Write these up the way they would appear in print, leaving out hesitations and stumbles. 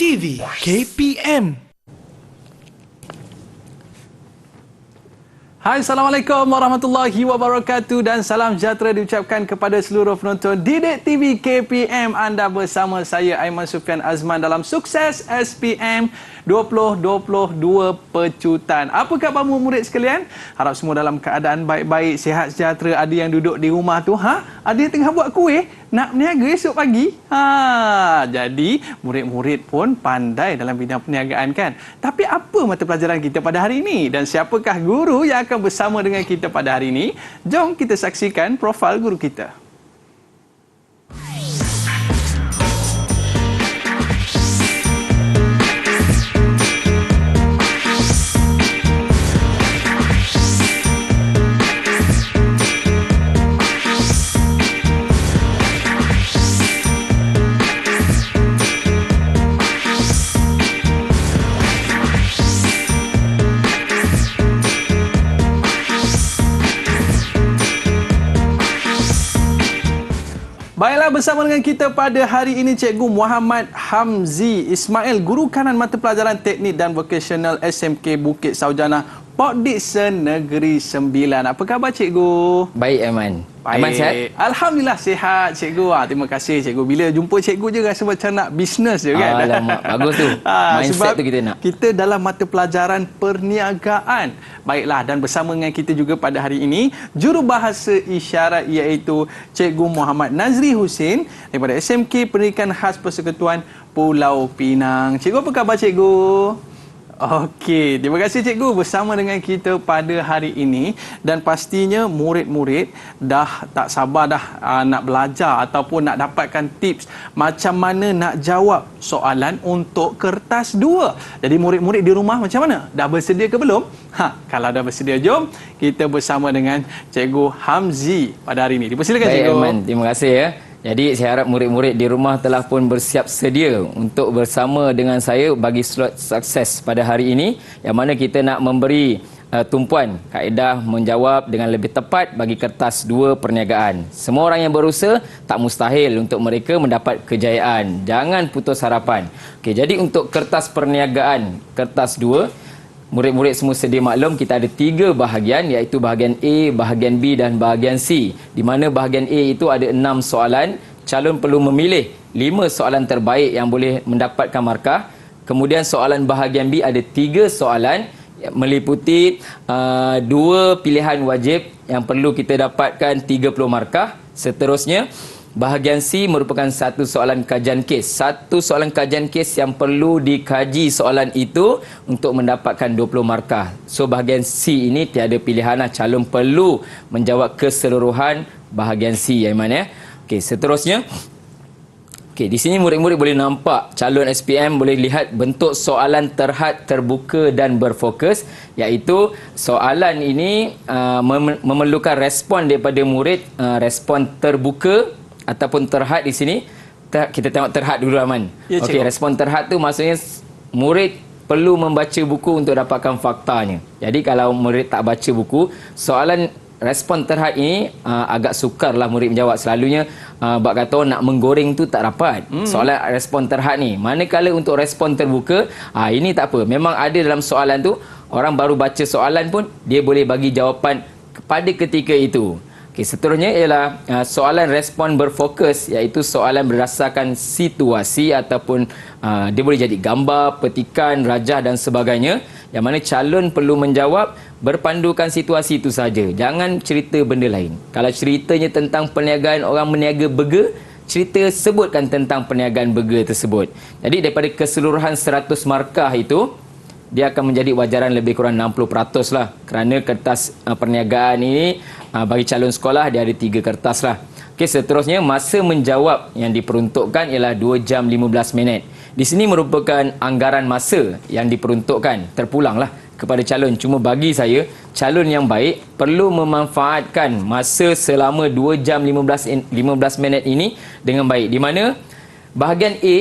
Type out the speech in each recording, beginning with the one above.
TV KPM. Hai, Assalamualaikum warahmatullahi wabarakatuh dan salam sejahtera diucapkan kepada seluruh penonton Didik TV KPM. Anda bersama saya Aiman Sufian Azman dalam Sukses SPM 2022 Pecutan. Apa khabarmu murid sekalian? Harap semua dalam keadaan baik-baik, sihat sejahtera. Ada yang duduk di rumah tu, ada yang tengah buat kuih nak berniaga esok pagi. Jadi murid-murid pun pandai dalam bidang perniagaan kan. Tapi apa mata pelajaran kita pada hari ini dan siapakah guru yang akan bersama dengan kita pada hari ini? Jom kita saksikan profil guru kita. Baiklah, bersama dengan kita pada hari ini Cikgu Muhammad Hamzi Ismail, Guru Kanan Mata Pelajaran Teknik dan Vokasional SMK Bukit Saujanah, Port Dickson Negeri Sembilan. Apa khabar Cikgu? Baik, Aiman. Aiman sihat? Alhamdulillah sihat Cikgu. Terima kasih Cikgu. Bila jumpa Cikgu je rasa macam nak bisnes je kan? Alamak, bagus tu. Mindset tu kita nak. Kita dalam mata pelajaran perniagaan. Baiklah, dan bersama dengan kita juga pada hari ini jurubahasa isyarat iaitu Cikgu Muhammad Nazri Husin daripada SMK Pendidikan Khas Persekutuan Pulau Pinang. Cikgu, apa khabar Cikgu? Okey, terima kasih Cikgu bersama dengan kita pada hari ini dan pastinya murid-murid dah tak sabar dah nak belajar ataupun nak dapatkan tips macam mana nak jawab soalan untuk kertas 2. Jadi murid-murid di rumah macam mana? Dah bersedia ke belum? Kalau dah bersedia, jom kita bersama dengan Cikgu Hamzi pada hari ini. Dipersilakan Cikgu. Baik, Aiman. Terima kasih ya. Jadi saya harap murid-murid di rumah telah pun bersiap sedia untuk bersama dengan saya bagi slot sukses pada hari ini, yang mana kita nak memberi tumpuan kaedah menjawab dengan lebih tepat bagi kertas 2 perniagaan. Semua orang yang berusaha tak mustahil untuk mereka mendapat kejayaan. Jangan putus harapan. Okey, jadi untuk kertas perniagaan kertas 2, murid-murid semua sedia maklum kita ada 3 bahagian, iaitu bahagian A, bahagian B dan bahagian C. Di mana bahagian A itu ada 6 soalan. Calon perlu memilih 5 soalan terbaik yang boleh mendapatkan markah. Kemudian soalan bahagian B ada 3 soalan meliputi 2 pilihan wajib yang perlu kita dapatkan 30 markah. Seterusnya bahagian C merupakan 1 soalan kajian kes. 1 soalan kajian kes yang perlu dikaji soalan itu untuk mendapatkan 20 markah. So bahagian C ini tiada pilihan, calon perlu menjawab keseluruhan bahagian C, Aiman ya. Okey, seterusnya. Okey, di sini murid-murid boleh nampak calon SPM boleh lihat bentuk soalan terhad, terbuka dan berfokus, iaitu soalan ini memerlukan respon daripada murid, respon terbuka ataupun terhad. Di sini kita tengok terhad dulu, Aman. Ya, okey, respon terhad tu maksudnya murid perlu membaca buku untuk dapatkan faktanya. Jadi kalau murid tak baca buku, soalan respon terhad ini agak sukarlah murid menjawab. Selalunya bak kata nak menggoreng tu tak dapat. Soalan respon terhad ni. Manakala untuk respon terbuka, ini tak apa. Memang ada dalam soalan tu, orang baru baca soalan pun dia boleh bagi jawapan pada ketika itu. Okey, seterusnya ialah soalan respon berfokus, iaitu soalan berdasarkan situasi ataupun dia boleh jadi gambar, petikan, rajah dan sebagainya, yang mana calon perlu menjawab berpandukan situasi itu saja. Jangan cerita benda lain. Kalau ceritanya tentang perniagaan orang berniaga burger, cerita sebutkan tentang perniagaan burger tersebut. Jadi daripada keseluruhan 100 markah itu, dia akan menjadi wajaran lebih kurang 60% lah. Kerana kertas perniagaan ini bagi calon sekolah dia ada 3 kertas lah. Okey, seterusnya masa menjawab yang diperuntukkan ialah 2 jam 15 minit. Di sini merupakan anggaran masa yang diperuntukkan, terpulanglah kepada calon. Cuma bagi saya, calon yang baik perlu memanfaatkan masa selama 2 jam 15 minit ini dengan baik. Di mana bahagian A,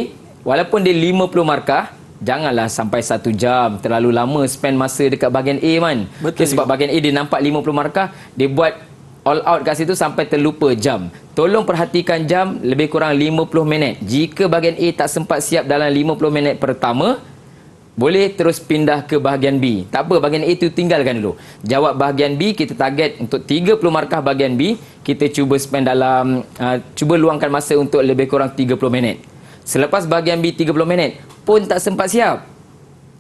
walaupun dia 50 markah, janganlah sampai 1 jam. Terlalu lama spend masa dekat bahagian A, Man. Betul. Okay, sebab bahagian A dia nampak 50 markah, dia buat all out kat situ sampai terlupa jam. Tolong perhatikan jam, lebih kurang 50 minit. Jika bahagian A tak sempat siap dalam 50 minit pertama, boleh terus pindah ke bahagian B. Tak apa, bahagian A tu tinggalkan dulu. Jawab bahagian B, kita target untuk 30 markah bahagian B. Kita cuba spend dalam, cuba luangkan masa untuk lebih kurang 30 minit. Selepas bahagian B 30 minit pun tak sempat siap,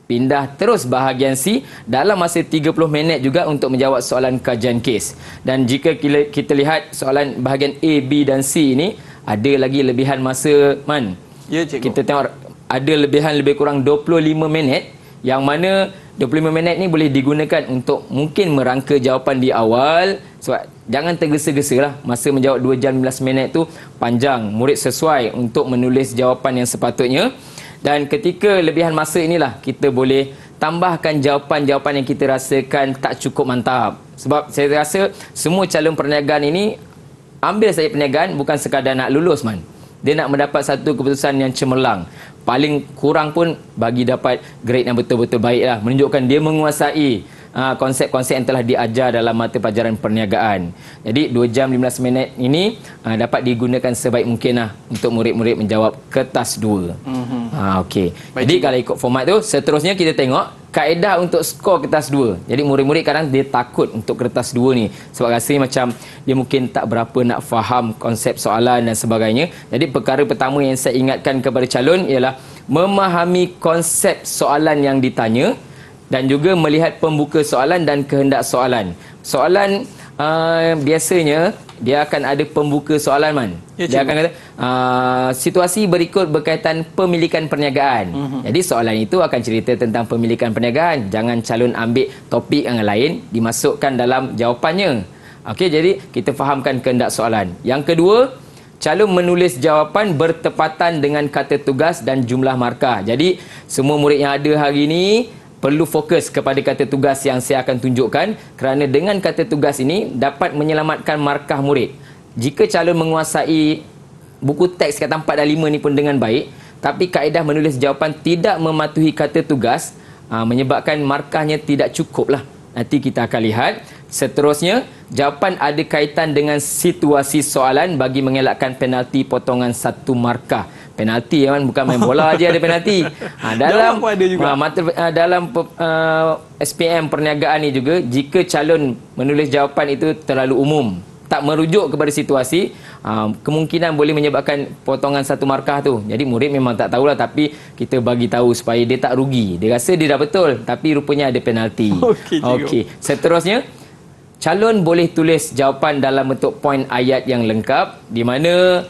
pindah terus bahagian C dalam masa 30 minit juga untuk menjawab soalan kajian kes. Dan jika kita lihat soalan bahagian A, B dan C ini, ada lagi lebihan masa, Man. Ya, cikgu. Kita tengok ada lebihan lebih kurang 25 minit, yang mana 25 minit ni boleh digunakan untuk mungkin merangka jawapan di awal. Sebab jangan tergesa-gesa lah. Masa menjawab 2 jam 15 minit tu panjang. Murid sesuai untuk menulis jawapan yang sepatutnya. Dan ketika lebihan masa inilah kita boleh tambahkan jawapan-jawapan yang kita rasakan tak cukup mantap. Sebab saya rasa semua calon perniagaan ini ambil saja perniagaan bukan sekadar nak lulus, Man. Dia nak mendapat satu keputusan yang cemerlang. Paling kurang pun bagi dapat grade yang betul-betul baik lah. Menunjukkan dia menguasai konsep-konsep yang telah diajar dalam mata pelajaran perniagaan. Jadi 2 jam 15 minit ini dapat digunakan sebaik mungkin lah untuk murid-murid menjawab kertas 2. Okey. Jadi kalau ikut format tu, seterusnya kita tengok kaedah untuk skor kertas 2. Jadi murid-murid kadang dia takut untuk kertas 2 ni. Sebab rasanya macam dia mungkin tak berapa nak faham konsep soalan dan sebagainya. Jadi perkara pertama yang saya ingatkan kepada calon ialah memahami konsep soalan yang ditanya dan juga melihat pembuka soalan dan kehendak soalan. Soalan biasanya dia akan ada pembuka soalan, Man. Ya, dia akan kata situasi berikut berkaitan pemilikan perniagaan. Jadi soalan itu akan cerita tentang pemilikan perniagaan. Jangan calon ambil topik yang lain dimasukkan dalam jawapannya. Okey, jadi kita fahamkan kehendak soalan. Yang kedua, calon menulis jawapan bertepatan dengan kata tugas dan jumlah markah. Jadi semua murid yang ada hari ini perlu fokus kepada kata tugas yang saya akan tunjukkan, kerana dengan kata tugas ini dapat menyelamatkan markah murid. Jika calon menguasai buku teks kata 4 dan 5 ni pun dengan baik, tapi kaedah menulis jawapan tidak mematuhi kata tugas, menyebabkan markahnya tidak cukup lah. Nanti kita akan lihat. Seterusnya, jawapan ada kaitan dengan situasi soalan bagi mengelakkan penalti potongan 1 markah. Penalti kan, bukan main bola aja ada penalti. Dalam dalam SPM perniagaan ni juga, jika calon menulis jawapan itu terlalu umum, tak merujuk kepada situasi, kemungkinan boleh menyebabkan potongan 1 markah tu. Jadi murid memang tak tahulah, tapi kita bagi tahu supaya dia tak rugi. Dia rasa dia dah betul, tapi rupanya ada penalti. Okey. Seterusnya, calon boleh tulis jawapan dalam bentuk poin ayat yang lengkap, di mana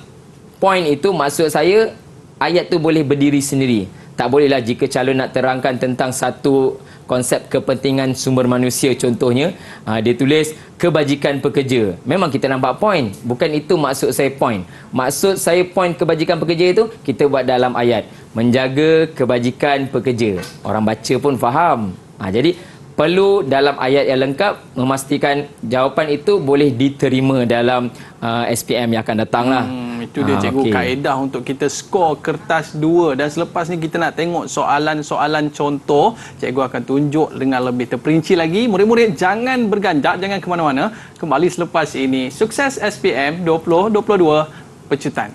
poin itu maksud saya ayat tu boleh berdiri sendiri. Tak bolehlah jika calon nak terangkan tentang satu konsep kepentingan sumber manusia contohnya, dia tulis kebajikan pekerja. Memang kita nampak poin, bukan itu maksud saya poin. Maksud saya poin kebajikan pekerja itu kita buat dalam ayat, menjaga kebajikan pekerja. Orang baca pun faham. Jadi perlu dalam ayat yang lengkap memastikan jawapan itu boleh diterima dalam SPM yang akan datang lah. Itu dia, cikgu, kaedah untuk kita skor kertas 2. Dan selepas ni kita nak tengok soalan-soalan contoh. Cikgu akan tunjuk dengan lebih terperinci lagi. Murid-murid jangan berganjak, jangan ke mana-mana. Kembali selepas ini. Sukses SPM 2022 Pecutan.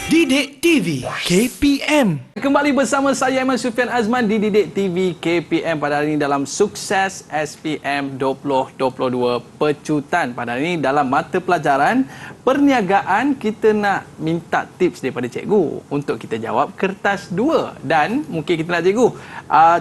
Didik TV KPM. Kembali bersama saya Aiman Sufian Azman di Didik TV KPM pada hari ini dalam Sukses SPM 2022 Pecutan. Pada hari ini dalam mata pelajaran perniagaan, kita nak minta tips daripada cikgu untuk kita jawab kertas 2. Dan mungkin kita nak cikgu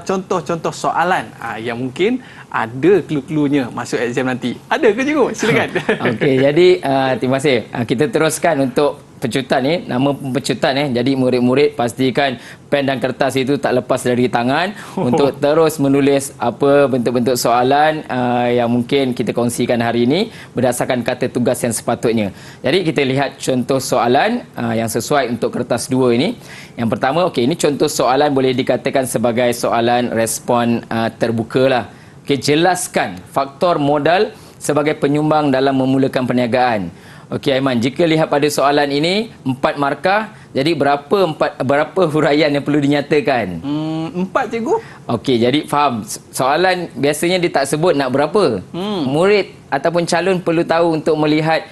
contoh-contoh soalan yang mungkin ada clue-cluenya masuk exam nanti. Ada ke cikgu? Silakan. Okey, jadi terima kasih. Kita teruskan untuk pecutan ni, nama pecutan jadi murid-murid pastikan pen dan kertas itu tak lepas dari tangan untuk terus menulis apa bentuk-bentuk soalan yang mungkin kita kongsikan hari ini berdasarkan kata tugas yang sepatutnya. Jadi kita lihat contoh soalan yang sesuai untuk kertas 2 ini. Yang pertama, ini contoh soalan boleh dikatakan sebagai soalan respon terbuka lah. Jelaskan faktor modal sebagai penyumbang dalam memulakan perniagaan. Okey Aiman, jika lihat pada soalan ini 4 markah, jadi berapa huraian yang perlu dinyatakan? 4 cikgu. Okey, jadi faham. Soalan biasanya dia tak sebut nak berapa. Murid ataupun calon perlu tahu untuk melihat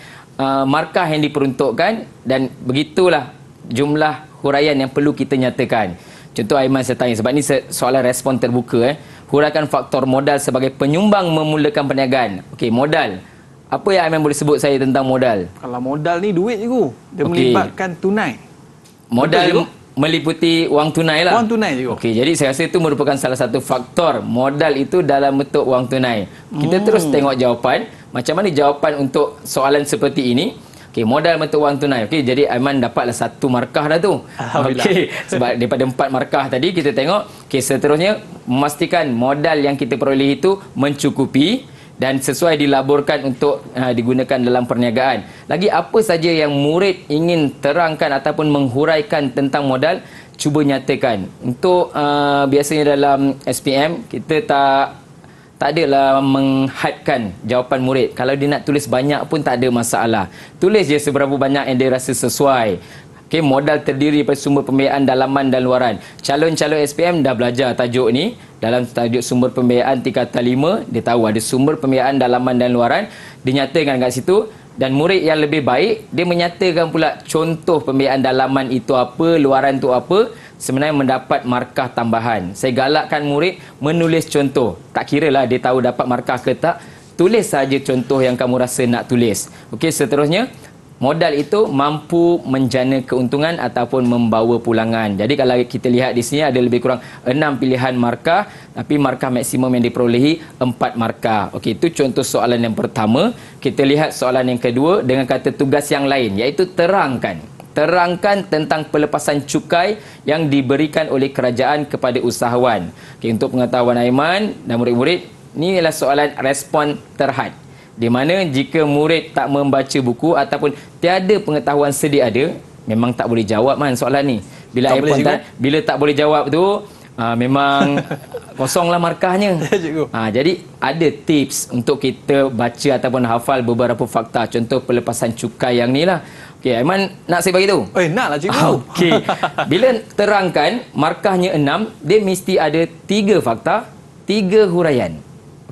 markah yang diperuntukkan dan begitulah jumlah huraian yang perlu kita nyatakan. Contoh Aiman saya tanya, sebab ni soalan respon terbuka. Huraikan faktor modal sebagai penyumbang memulakan perniagaan. Okey, modal. Apa yang Aiman boleh sebut saya tentang modal? Kalau modal ni duit cikgu. Dia Okey. melibatkan tunai. Modal Betul, cikgu? meliputi wang tunai lah. Wang tunai cikgu. Okey, jadi saya rasa itu merupakan salah satu faktor modal itu dalam bentuk wang tunai. Kita terus tengok jawapan. Macam mana jawapan untuk soalan seperti ini? Okey, modal bentuk wang tunai. Okey, jadi Aiman dapatlah 1 markah dah tu. Alhamdulillah. Okey, sebab daripada 4 markah tadi kita tengok. Okey, seterusnya memastikan modal yang kita peroleh itu mencukupi dan sesuai dilaburkan untuk digunakan dalam perniagaan. Lagi apa saja yang murid ingin terangkan ataupun menghuraikan tentang modal, cuba nyatakan. Untuk biasanya dalam SPM kita tak adalah menghadkan jawapan murid. Kalau dia nak tulis banyak pun tak ada masalah. Tulis je seberapa banyak yang dia rasa sesuai. Okey, modal terdiri daripada sumber pembiayaan dalaman dan luaran. Calon-calon SPM dah belajar tajuk ni. Dalam tajuk sumber pembiayaan tingkatan 5, dia tahu ada sumber pembiayaan dalaman dan luaran. Dinyatakan kat situ. Dan murid yang lebih baik, dia menyatakan pula contoh pembiayaan dalaman itu apa, luaran itu apa. Sebenarnya mendapat markah tambahan. Saya galakkan murid menulis contoh. Tak kira lah dia tahu dapat markah ke tak. Tulis saja contoh yang kamu rasa nak tulis. Okey, seterusnya. Modal itu mampu menjana keuntungan ataupun membawa pulangan. Jadi kalau kita lihat di sini ada lebih kurang 6 pilihan markah, tapi markah maksimum yang diperolehi 4 markah. Okey, itu contoh soalan yang pertama. Kita lihat soalan yang kedua dengan kata tugas yang lain, iaitu terangkan. Terangkan tentang pelepasan cukai yang diberikan oleh kerajaan kepada usahawan. Okey, untuk pengetahuan Aiman dan murid-murid, ini ialah soalan respon terhad. Di mana jika murid tak membaca buku ataupun tiada pengetahuan sedia ada, memang tak boleh jawab soalan ni. Bila bila tak boleh jawab tu, memang kosonglah markahnya. Jadi ada tips untuk kita baca ataupun hafal beberapa fakta. Contoh pelepasan cukai yang ni lah. Okey, Aiman nak saya bagi tahu? Naklah cikgu. Okey. Bila terangkan markahnya 6, dia mesti ada 3 fakta, 3 huraian.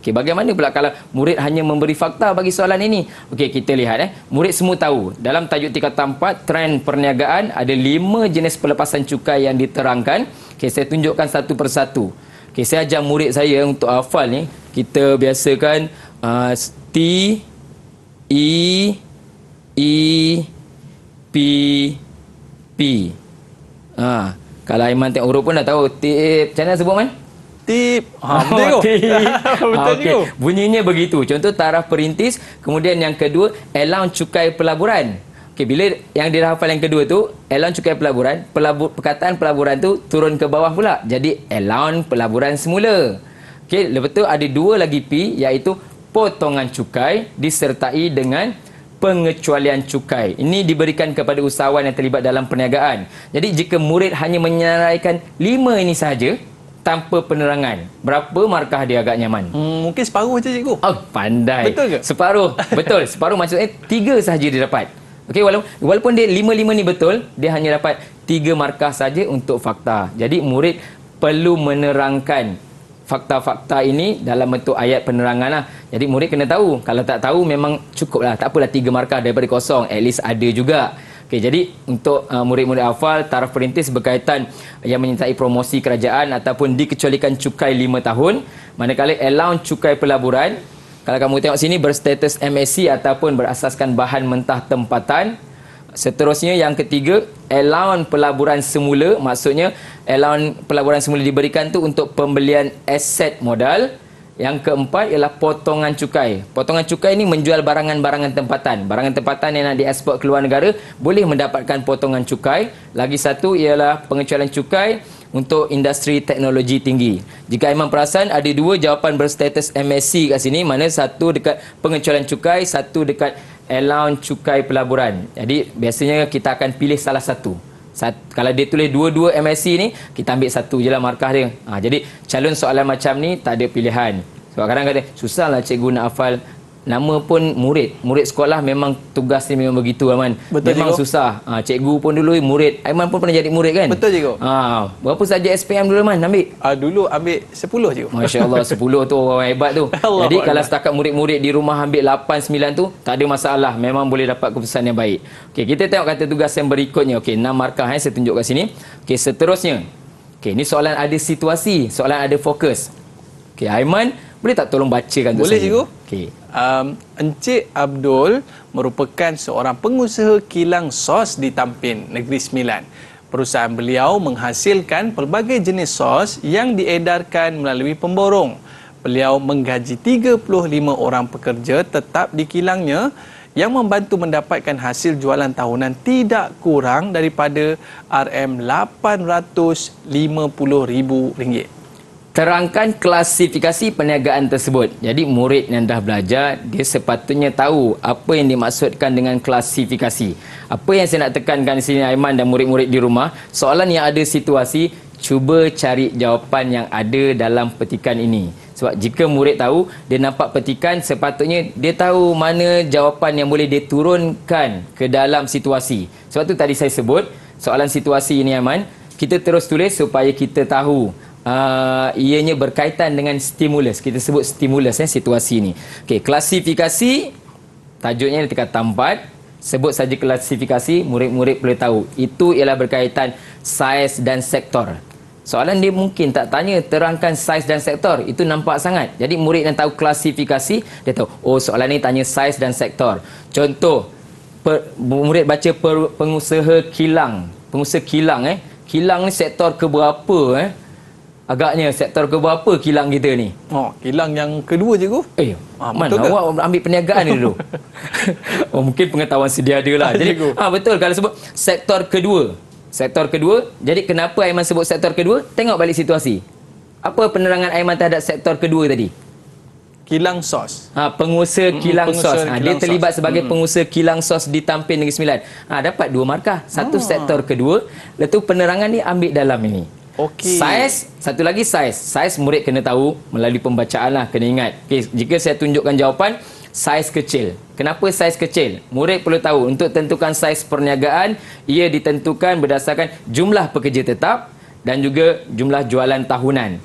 Okey, bagaimana pula kalau murid hanya memberi fakta bagi soalan ini? Okey, kita lihat murid semua tahu dalam tajuk tingkatan 4 trend perniagaan ada 5 jenis pelepasan cukai yang diterangkan. Okey, saya tunjukkan satu persatu. Okey, saya ajar murid saya untuk hafal ni. Kita biasakan T E E P P. Kalau Aiman tengok huruf pun dah tahu. Macam mana sebut Man? Tip. Betul Okey. Bunyinya begitu. Contoh taraf perintis, kemudian yang kedua allowance cukai pelaburan. Okey, bila yang dirahafal yang kedua tu allowance cukai pelaburan, perkataan pelaburan tu turun ke bawah pula. Jadi allowance pelaburan semula. Okey, lepas tu ada 2 lagi P, iaitu potongan cukai disertai dengan pengecualian cukai. Ini diberikan kepada usahawan yang terlibat dalam perniagaan. Jadi jika murid hanya menyeraikan 5 ini sahaja tanpa penerangan, berapa markah dia agak nyaman? Mungkin separuh je cikgu. Oh, pandai. Betul ke? Separuh. Betul. Separuh maksudnya 3 sahaja dia dapat. Okey, walaupun dia 5 ni betul, dia hanya dapat 3 markah saja untuk fakta. Jadi murid perlu menerangkan fakta-fakta ini dalam bentuk ayat penerangan lah. Jadi murid kena tahu. Kalau tak tahu memang cukup lah. Tak apalah 3 markah daripada kosong. At least ada juga. Okey, jadi untuk murid-murid hafal, taraf perintis berkaitan yang menyertai promosi kerajaan ataupun dikecualikan cukai 5 tahun. Manakala allowance cukai pelaburan, kalau kamu tengok sini berstatus MSc ataupun berasaskan bahan mentah tempatan. Seterusnya yang ketiga, allowance pelaburan semula, maksudnya allowance pelaburan semula diberikan tu untuk pembelian aset modal. Yang keempat ialah potongan cukai. Potongan cukai ini menjual barangan-barangan tempatan. Barangan tempatan yang nak dieksport ke luar negara boleh mendapatkan potongan cukai. Lagi satu ialah pengecualian cukai untuk industri teknologi tinggi. Jika Aiman perasan, ada 2 jawapan berstatus MSc kat sini, mana satu dekat pengecualian cukai, satu dekat allowance cukai pelaburan. Jadi biasanya kita akan pilih salah satu. Kalau dia tulis 2 MSc ni, kita ambil satu je lah markah dia. Jadi calon soalan macam ni tak ada pilihan. Sebab kadang-kadang susahlah cikgu nak hafal nama pun murid sekolah memang tugas dia memang begitu Aiman. Betul, memang cikgu. susah. Cikgu pun dulu murid. Aiman pun pernah jadi murid kan? Betul, cikgu. Berapa saja SPM dulu Aiman ambil? Dulu ambil 10 cikgu. Masya Allah 10 tu orang hebat tu. Allah Jadi kalau Allah. setakat murid-murid di rumah ambil 8 9 tu tak ada masalah, memang boleh dapat keputusan yang baik. Okey, kita tengok kata tugas yang berikutnya. Okey, 6 markah saya tunjuk kat sini. Okey, seterusnya. Okey, ni soalan ada situasi, soalan ada fokus. Okey, Aiman boleh tak tolong bacakan tu Boleh, saya? cikgu. Okey. Encik Abdul merupakan seorang pengusaha kilang sos di Tampin, Negeri Sembilan. Perusahaan beliau menghasilkan pelbagai jenis sos yang diedarkan melalui pemborong. Beliau menggaji 35 orang pekerja tetap di kilangnya yang membantu mendapatkan hasil jualan tahunan tidak kurang daripada RM850,000. Terangkan klasifikasi perniagaan tersebut. Jadi murid yang dah belajar, dia sepatutnya tahu apa yang dimaksudkan dengan klasifikasi. Apa yang saya nak tekankan di sini Aiman dan murid-murid di rumah, soalan yang ada situasi, cuba cari jawapan yang ada dalam petikan ini. Sebab jika murid tahu, dia nampak petikan, sepatutnya dia tahu mana jawapan yang boleh dia turunkan ke dalam situasi. Sebab tu tadi saya sebut, soalan situasi ini Aiman, kita terus tulis supaya kita tahu ianya berkaitan dengan stimulus. Kita sebut stimulus situasi ni. Okey, klasifikasi tajuknya tingkatan 4. Sebut saja klasifikasi, murid-murid boleh tahu. Itu ialah berkaitan saiz dan sektor. Soalan dia mungkin tak tanya terangkan saiz dan sektor. Itu nampak sangat. Jadi murid yang tahu klasifikasi, dia tahu, oh soalan ni tanya saiz dan sektor. Contoh, murid baca pengusaha kilang. Pengusaha kilang Kilang ni sektor keberapa Agaknya sektor keberapa kilang kita ni? Kilang yang kedua, cikgu. Mana awak ambil perniagaan ni dulu? Mungkin pengetahuan sedia ada lah. Jadi, betul kalau sebut sektor kedua. Sektor kedua, jadi kenapa Aiman sebut sektor kedua? Tengok balik situasi. Apa penerangan Aiman terhadap sektor kedua tadi? Kilang sos. Pengusaha kilang sos. Dia terlibat sebagai pengusaha kilang sos di Tampin Negeri Sembilan. Dapat 2 markah. Satu sektor kedua, lepas tu penerangan ni ambil dalam ini. Okey. Saiz, satu lagi saiz. Saiz murid kena tahu melalui pembacaan lah, kena ingat. Okay, jika saya tunjukkan jawapan, saiz kecil. Kenapa saiz kecil? Murid perlu tahu, untuk tentukan saiz perniagaan, ia ditentukan berdasarkan jumlah pekerja tetap dan juga jumlah jualan tahunan.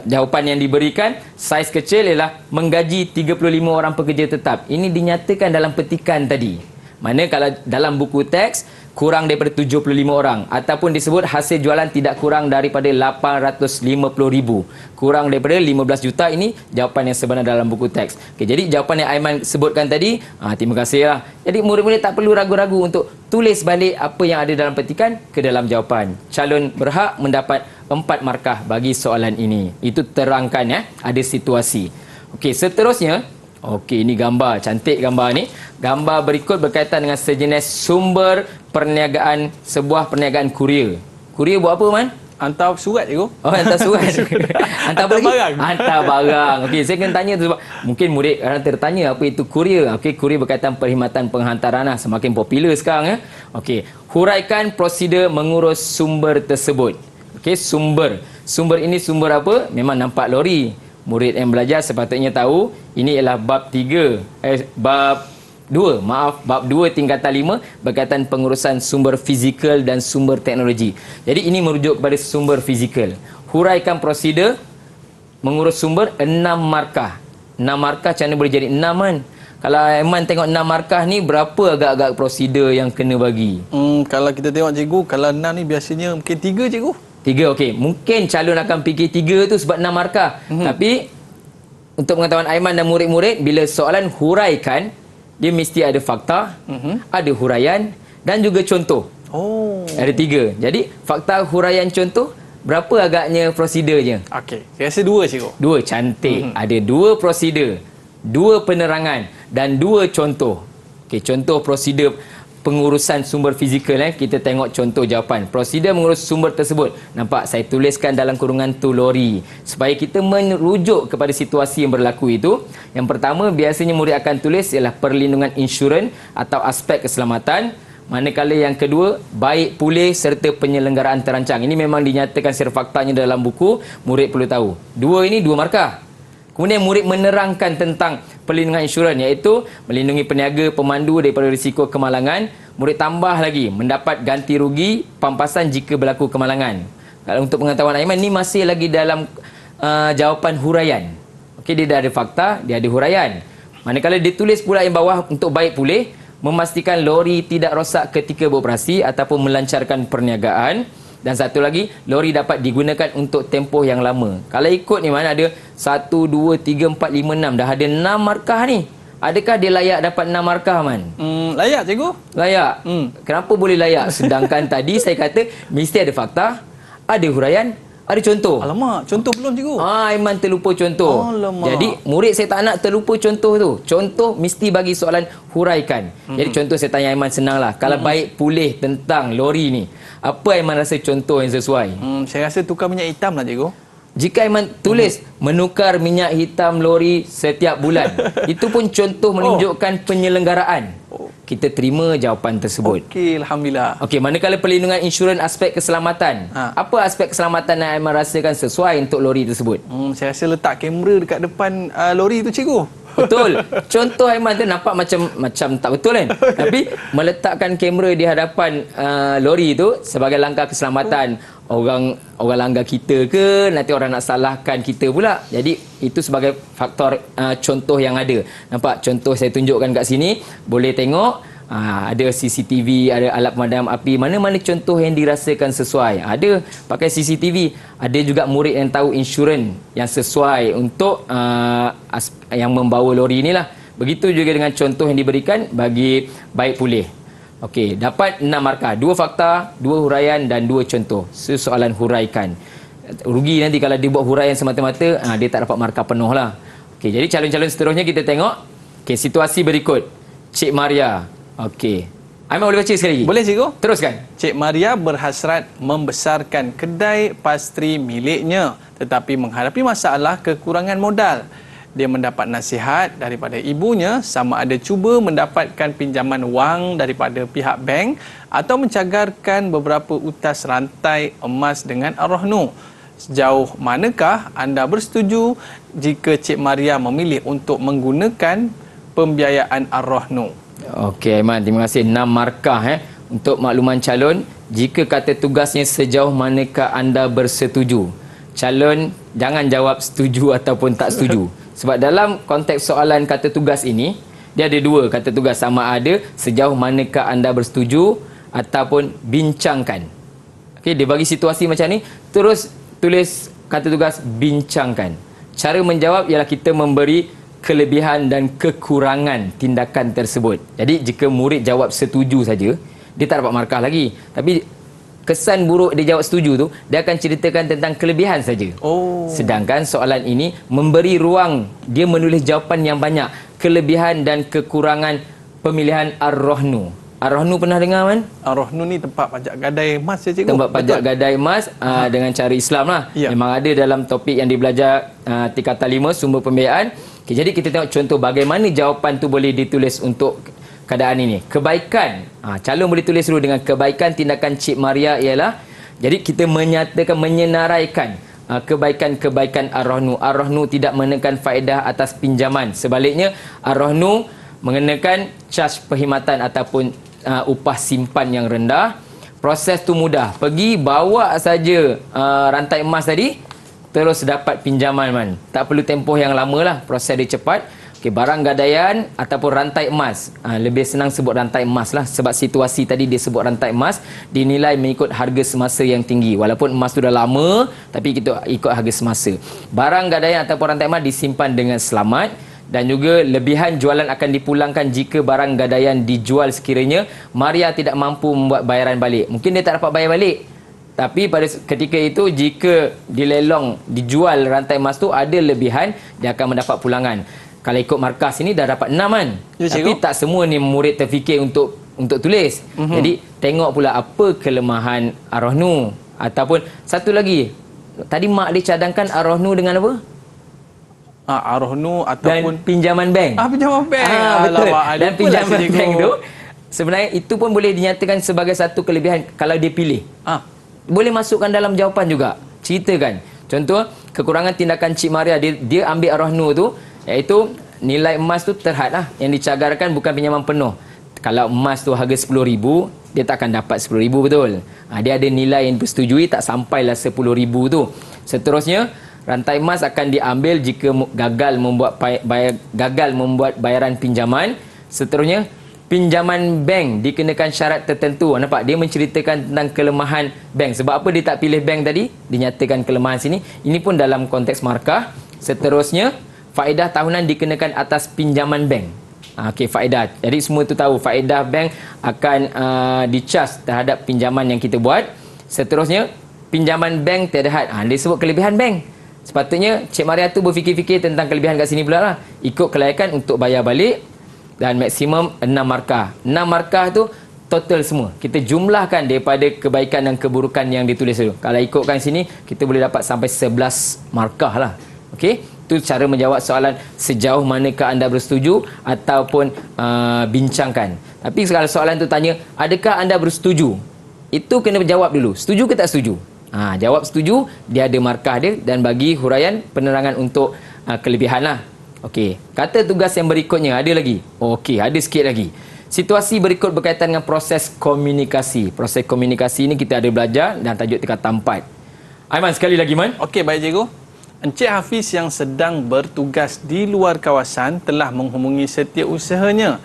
Jawapan yang diberikan, saiz kecil ialah menggaji 35 orang pekerja tetap. Ini dinyatakan dalam petikan tadi. Mana kalau dalam buku teks, kurang daripada 75 orang ataupun disebut hasil jualan tidak kurang daripada 850,000. Kurang daripada 15 juta, ini jawapan yang sebenar dalam buku teks. Okey, jadi jawapan yang Aiman sebutkan tadi, terima kasih lah. Jadi murid-murid tak perlu ragu-ragu untuk tulis balik apa yang ada dalam petikan ke dalam jawapan. Calon berhak mendapat 4 markah bagi soalan ini. Itu terangkan ada situasi. Okey, seterusnya, okey, ini gambar, cantik gambar ni. Gambar berikut berkaitan dengan sejenis sumber perniagaan, sebuah perniagaan kurier. Kurier buat apa, Man? Hantar surat, cikgu. Hantar surat. Hantar barang. Hantar barang. Okey, saya kena tanya tu sebab mungkin murid orang tertanya apa itu kurier. Okey, kurier berkaitan perkhidmatan penghantaran semakin popular sekarang Okey, huraikan prosedur mengurus sumber tersebut. Okey, sumber. Sumber ini sumber apa? Memang nampak lori. Murid yang belajar sepatutnya tahu ini ialah bab 2 tingkatan 5 berkaitan pengurusan sumber fizikal dan sumber teknologi. Jadi ini merujuk kepada sumber fizikal. Huraikan prosedur mengurus sumber 6 markah. 6 markah macam mana boleh jadi 6 kan? Kalau Aiman tengok 6 markah ni, berapa agak-agak prosedur yang kena bagi? Kalau kita tengok, cikgu, kalau 6 ni biasanya mungkin 3, cikgu. 3, okey. Mungkin calon akan fikir 3 tu sebab 6 markah. Tapi untuk pengetahuan Aiman dan murid-murid, bila soalan huraikan, dia mesti ada fakta, ada huraian dan juga contoh. Ada 3. Jadi fakta, huraian, contoh, berapa agaknya prosedurnya? Okey, saya rasa 2, cikgu. 2, cantik. Ada 2 prosedur, 2 penerangan dan 2 contoh. Okey, contoh prosedur pengurusan sumber fizikal. Kita tengok contoh jawapan. Prosedur mengurus sumber tersebut. Nampak saya tuliskan dalam kurungan tu lori supaya kita merujuk kepada situasi yang berlaku itu. Yang pertama, biasanya murid akan tulis ialah perlindungan insurans atau aspek keselamatan. Manakala yang kedua, baik pulih serta penyelenggaraan terancang. Ini memang dinyatakan secara faktanya dalam buku. Murid perlu tahu. 2 ini 2 markah. Kemudian murid menerangkan tentang perlindungan insurans iaitu melindungi peniaga pemandu daripada risiko kemalangan. Murid tambah lagi mendapat ganti rugi pampasan jika berlaku kemalangan. Kalau untuk pengetahuan Aiman, ni masih lagi dalam jawapan huraian. Okey, dia dah ada fakta, dia ada huraian. Manakala ditulis pula yang bawah untuk baik pulih, memastikan lori tidak rosak ketika beroperasi ataupun melancarkan perniagaan. Dan satu lagi, lori dapat digunakan untuk tempoh yang lama. Kalau ikut ni mana ada 1, 2, 3, 4, 5, 6. Dah ada 6 markah ni. Adakah dia layak dapat 6 markah, Man? Layak, cikgu. Layak. Kenapa boleh layak? Sedangkan tadi saya kata mesti ada fakta, ada huraian, ada contoh. Alamak, contoh belum, cikgu. Aiman terlupa contoh. Alamak. Jadi murid saya tak nak terlupa contoh tu. Contoh mesti bagi soalan huraikan. Jadi contoh saya tanya Aiman, senanglah. Kalau baik pulih tentang lori ni, apa Aiman rasa contoh yang sesuai? Saya rasa tukar minyak hitam lah, cikgu. Jika Aiman tulis menukar minyak hitam lori setiap bulan, itu pun contoh menunjukkan penyelenggaraan. Kita terima jawapan tersebut. Okey, Alhamdulillah. Okey, manakala perlindungan insurans aspek keselamatan. Apa aspek keselamatan yang Aiman rasakan sesuai untuk lori tersebut? Saya rasa letak kamera dekat depan lori tu, cikgu. Betul. Contoh Aiman tu nampak macam tak betul kan? Tapi meletakkan kamera di hadapan lori tu sebagai langkah keselamatan. Orang langgar kita ke, nanti orang nak salahkan kita pula. Jadi itu sebagai faktor contoh yang ada. Nampak contoh saya tunjukkan kat sini, boleh tengok ada CCTV, ada alat pemadam api, mana-mana contoh yang dirasakan sesuai. Ada pakai CCTV, ada juga murid yang tahu insurans yang sesuai untuk yang membawa lori inilah. Begitu juga dengan contoh yang diberikan bagi baik pulih. Okey, dapat 6 markah, 2 fakta, 2 huraian dan 2 contoh. Soalan huraikan. Rugi nanti kalau dia buat huraian semata-mata, dia tak dapat markah penuh lah. Okey, jadi calon-calon seterusnya kita tengok. Okey, situasi berikut. Cik Maria. Okey. Aiman boleh baca sekali lagi? Boleh, cikgu. Teruskan. Cik Maria berhasrat membesarkan kedai pastri miliknya tetapi menghadapi masalah kekurangan modal. Dia mendapat nasihat daripada ibunya sama ada cuba mendapatkan pinjaman wang daripada pihak bank atau mencagarkan beberapa utas rantai emas dengan Ar-Rahnu. Sejauh manakah anda bersetuju jika Cik Maria memilih untuk menggunakan pembiayaan Ar-Rahnu? Okey Aiman, terima kasih. 6 markah untuk makluman calon. Jika kata tugasnya sejauh manakah anda bersetuju. Calon jangan jawab setuju ataupun tak setuju. Sebab dalam konteks soalan kata tugas ini, dia ada 2 kata tugas, sama ada sejauh manakah anda bersetuju ataupun bincangkan. Okey, dia bagi situasi macam ni, terus tulis kata tugas bincangkan. Cara menjawab ialah kita memberi kelebihan dan kekurangan tindakan tersebut. Jadi jika murid jawab setuju saja, dia tak dapat markah lagi. Tapi kesan buruk dia jawab setuju tu, dia akan ceritakan tentang kelebihan saja. Sedangkan soalan ini memberi ruang dia menulis jawapan yang banyak, kelebihan dan kekurangan pemilihan Ar-Rahnu. Ar-Rahnu pernah dengar, Man? Ar-Rahnu ni tempat pajak gadai emas, ya, cikgu? Tempat pajak gadai emas dengan cara Islam lah. Ya. Memang ada dalam topik yang dibelajar tingkatan 5, sumber pembiayaan. Okay, jadi kita tengok contoh bagaimana jawapan tu boleh ditulis untuk keadaan ini. Kebaikan. Calon boleh tulis dulu dengan kebaikan tindakan Cik Maria ialah, jadi kita menyatakan, menyenaraikan kebaikan-kebaikan Ar-Rahnu. Ar-Rahnu tidak menekan faedah atas pinjaman. Sebaliknya, Ar-Rahnu mengenakan caj perkhidmatan ataupun upah simpan yang rendah. Proses tu mudah. Pergi bawa saja rantai emas tadi, terus dapat pinjaman, Man. Tak perlu tempoh yang lama lah. Proses dia cepat. Okey, barang gadaian ataupun rantai emas. Lebih senang sebut rantai emas lah. Sebab situasi tadi dia sebut rantai emas, dinilai mengikut harga semasa yang tinggi. Walaupun emas tu dah lama, tapi kita ikut harga semasa. Barang gadaian ataupun rantai emas disimpan dengan selamat. Dan juga lebihan jualan akan dipulangkan jika barang gadaian dijual sekiranya Maria tidak mampu membuat bayaran balik. Mungkin dia tak dapat bayar balik. Tapi pada ketika itu, jika dilelong, dijual rantai emas tu, ada lebihan, dia akan mendapat pulangan. Kalau ikut markas ini dah dapat 6, kan? Ya, tapi tak semua ni murid terfikir untuk tulis. Jadi tengok pula apa kelemahan Ar-Rahnu. Ataupun satu lagi, tadi mak dia cadangkan Ar-Rahnu dengan apa? Ar-Rahnu ataupun dan pinjaman bank. Pinjaman bank. Betul. Dan pinjaman bank tu sebenarnya itu pun boleh dinyatakan sebagai satu kelebihan kalau dia pilih. Boleh masukkan dalam jawapan juga. Ceritakan. Contoh, kekurangan tindakan Cik Maria, dia ambil Ar-Rahnu tu, iaitu nilai emas tu terhad lah. Yang dicagarkan bukan pinjaman penuh. Kalau emas tu harga RM10,000, dia tak akan dapat RM10,000 betul. Dia ada nilai yang dipersetujui tak sampailah RM10,000 tu. Seterusnya, rantai emas akan diambil jika gagal membuat bayaran pinjaman. Seterusnya, pinjaman bank dikenakan syarat tertentu. Nampak? Dia menceritakan tentang kelemahan bank. Sebab apa dia tak pilih bank tadi? Dinyatakan kelemahan sini. Ini pun dalam konteks markah. Seterusnya, faedah tahunan dikenakan atas pinjaman bank. Okey, faedah. Jadi semua itu tahu faedah bank akan di-charge terhadap pinjaman yang kita buat. Seterusnya, pinjaman bank tiada had. Dia sebut kelebihan bank. Sepatutnya Cik Maria tu berfikir-fikir tentang kelebihan kat sini pula lah. Ikut kelayakan untuk bayar balik dan maksimum 6 markah. 6 markah tu total semua. Kita jumlahkan daripada kebaikan dan keburukan yang ditulis tu. Kalau ikutkan sini, kita boleh dapat sampai 11 markah lah. Okey? Itu cara menjawab soalan sejauh manakah anda bersetuju ataupun bincangkan. Tapi kalau soalan tu tanya, adakah anda bersetuju? Itu kena jawab dulu. Setuju ke tak setuju? Jawab setuju, dia ada markah dia dan bagi huraian penerangan untuk kelebihan lah. Okey. Kata tugas yang berikutnya, ada lagi? Okey, ada sikit lagi. Situasi berikut berkaitan dengan proses komunikasi. Proses komunikasi ini kita ada belajar dan tajuk tingkatan 4. Aiman, sekali lagi, Man. Okey, baik cikgu. Encik Hafiz yang sedang bertugas di luar kawasan telah menghubungi setiausahanya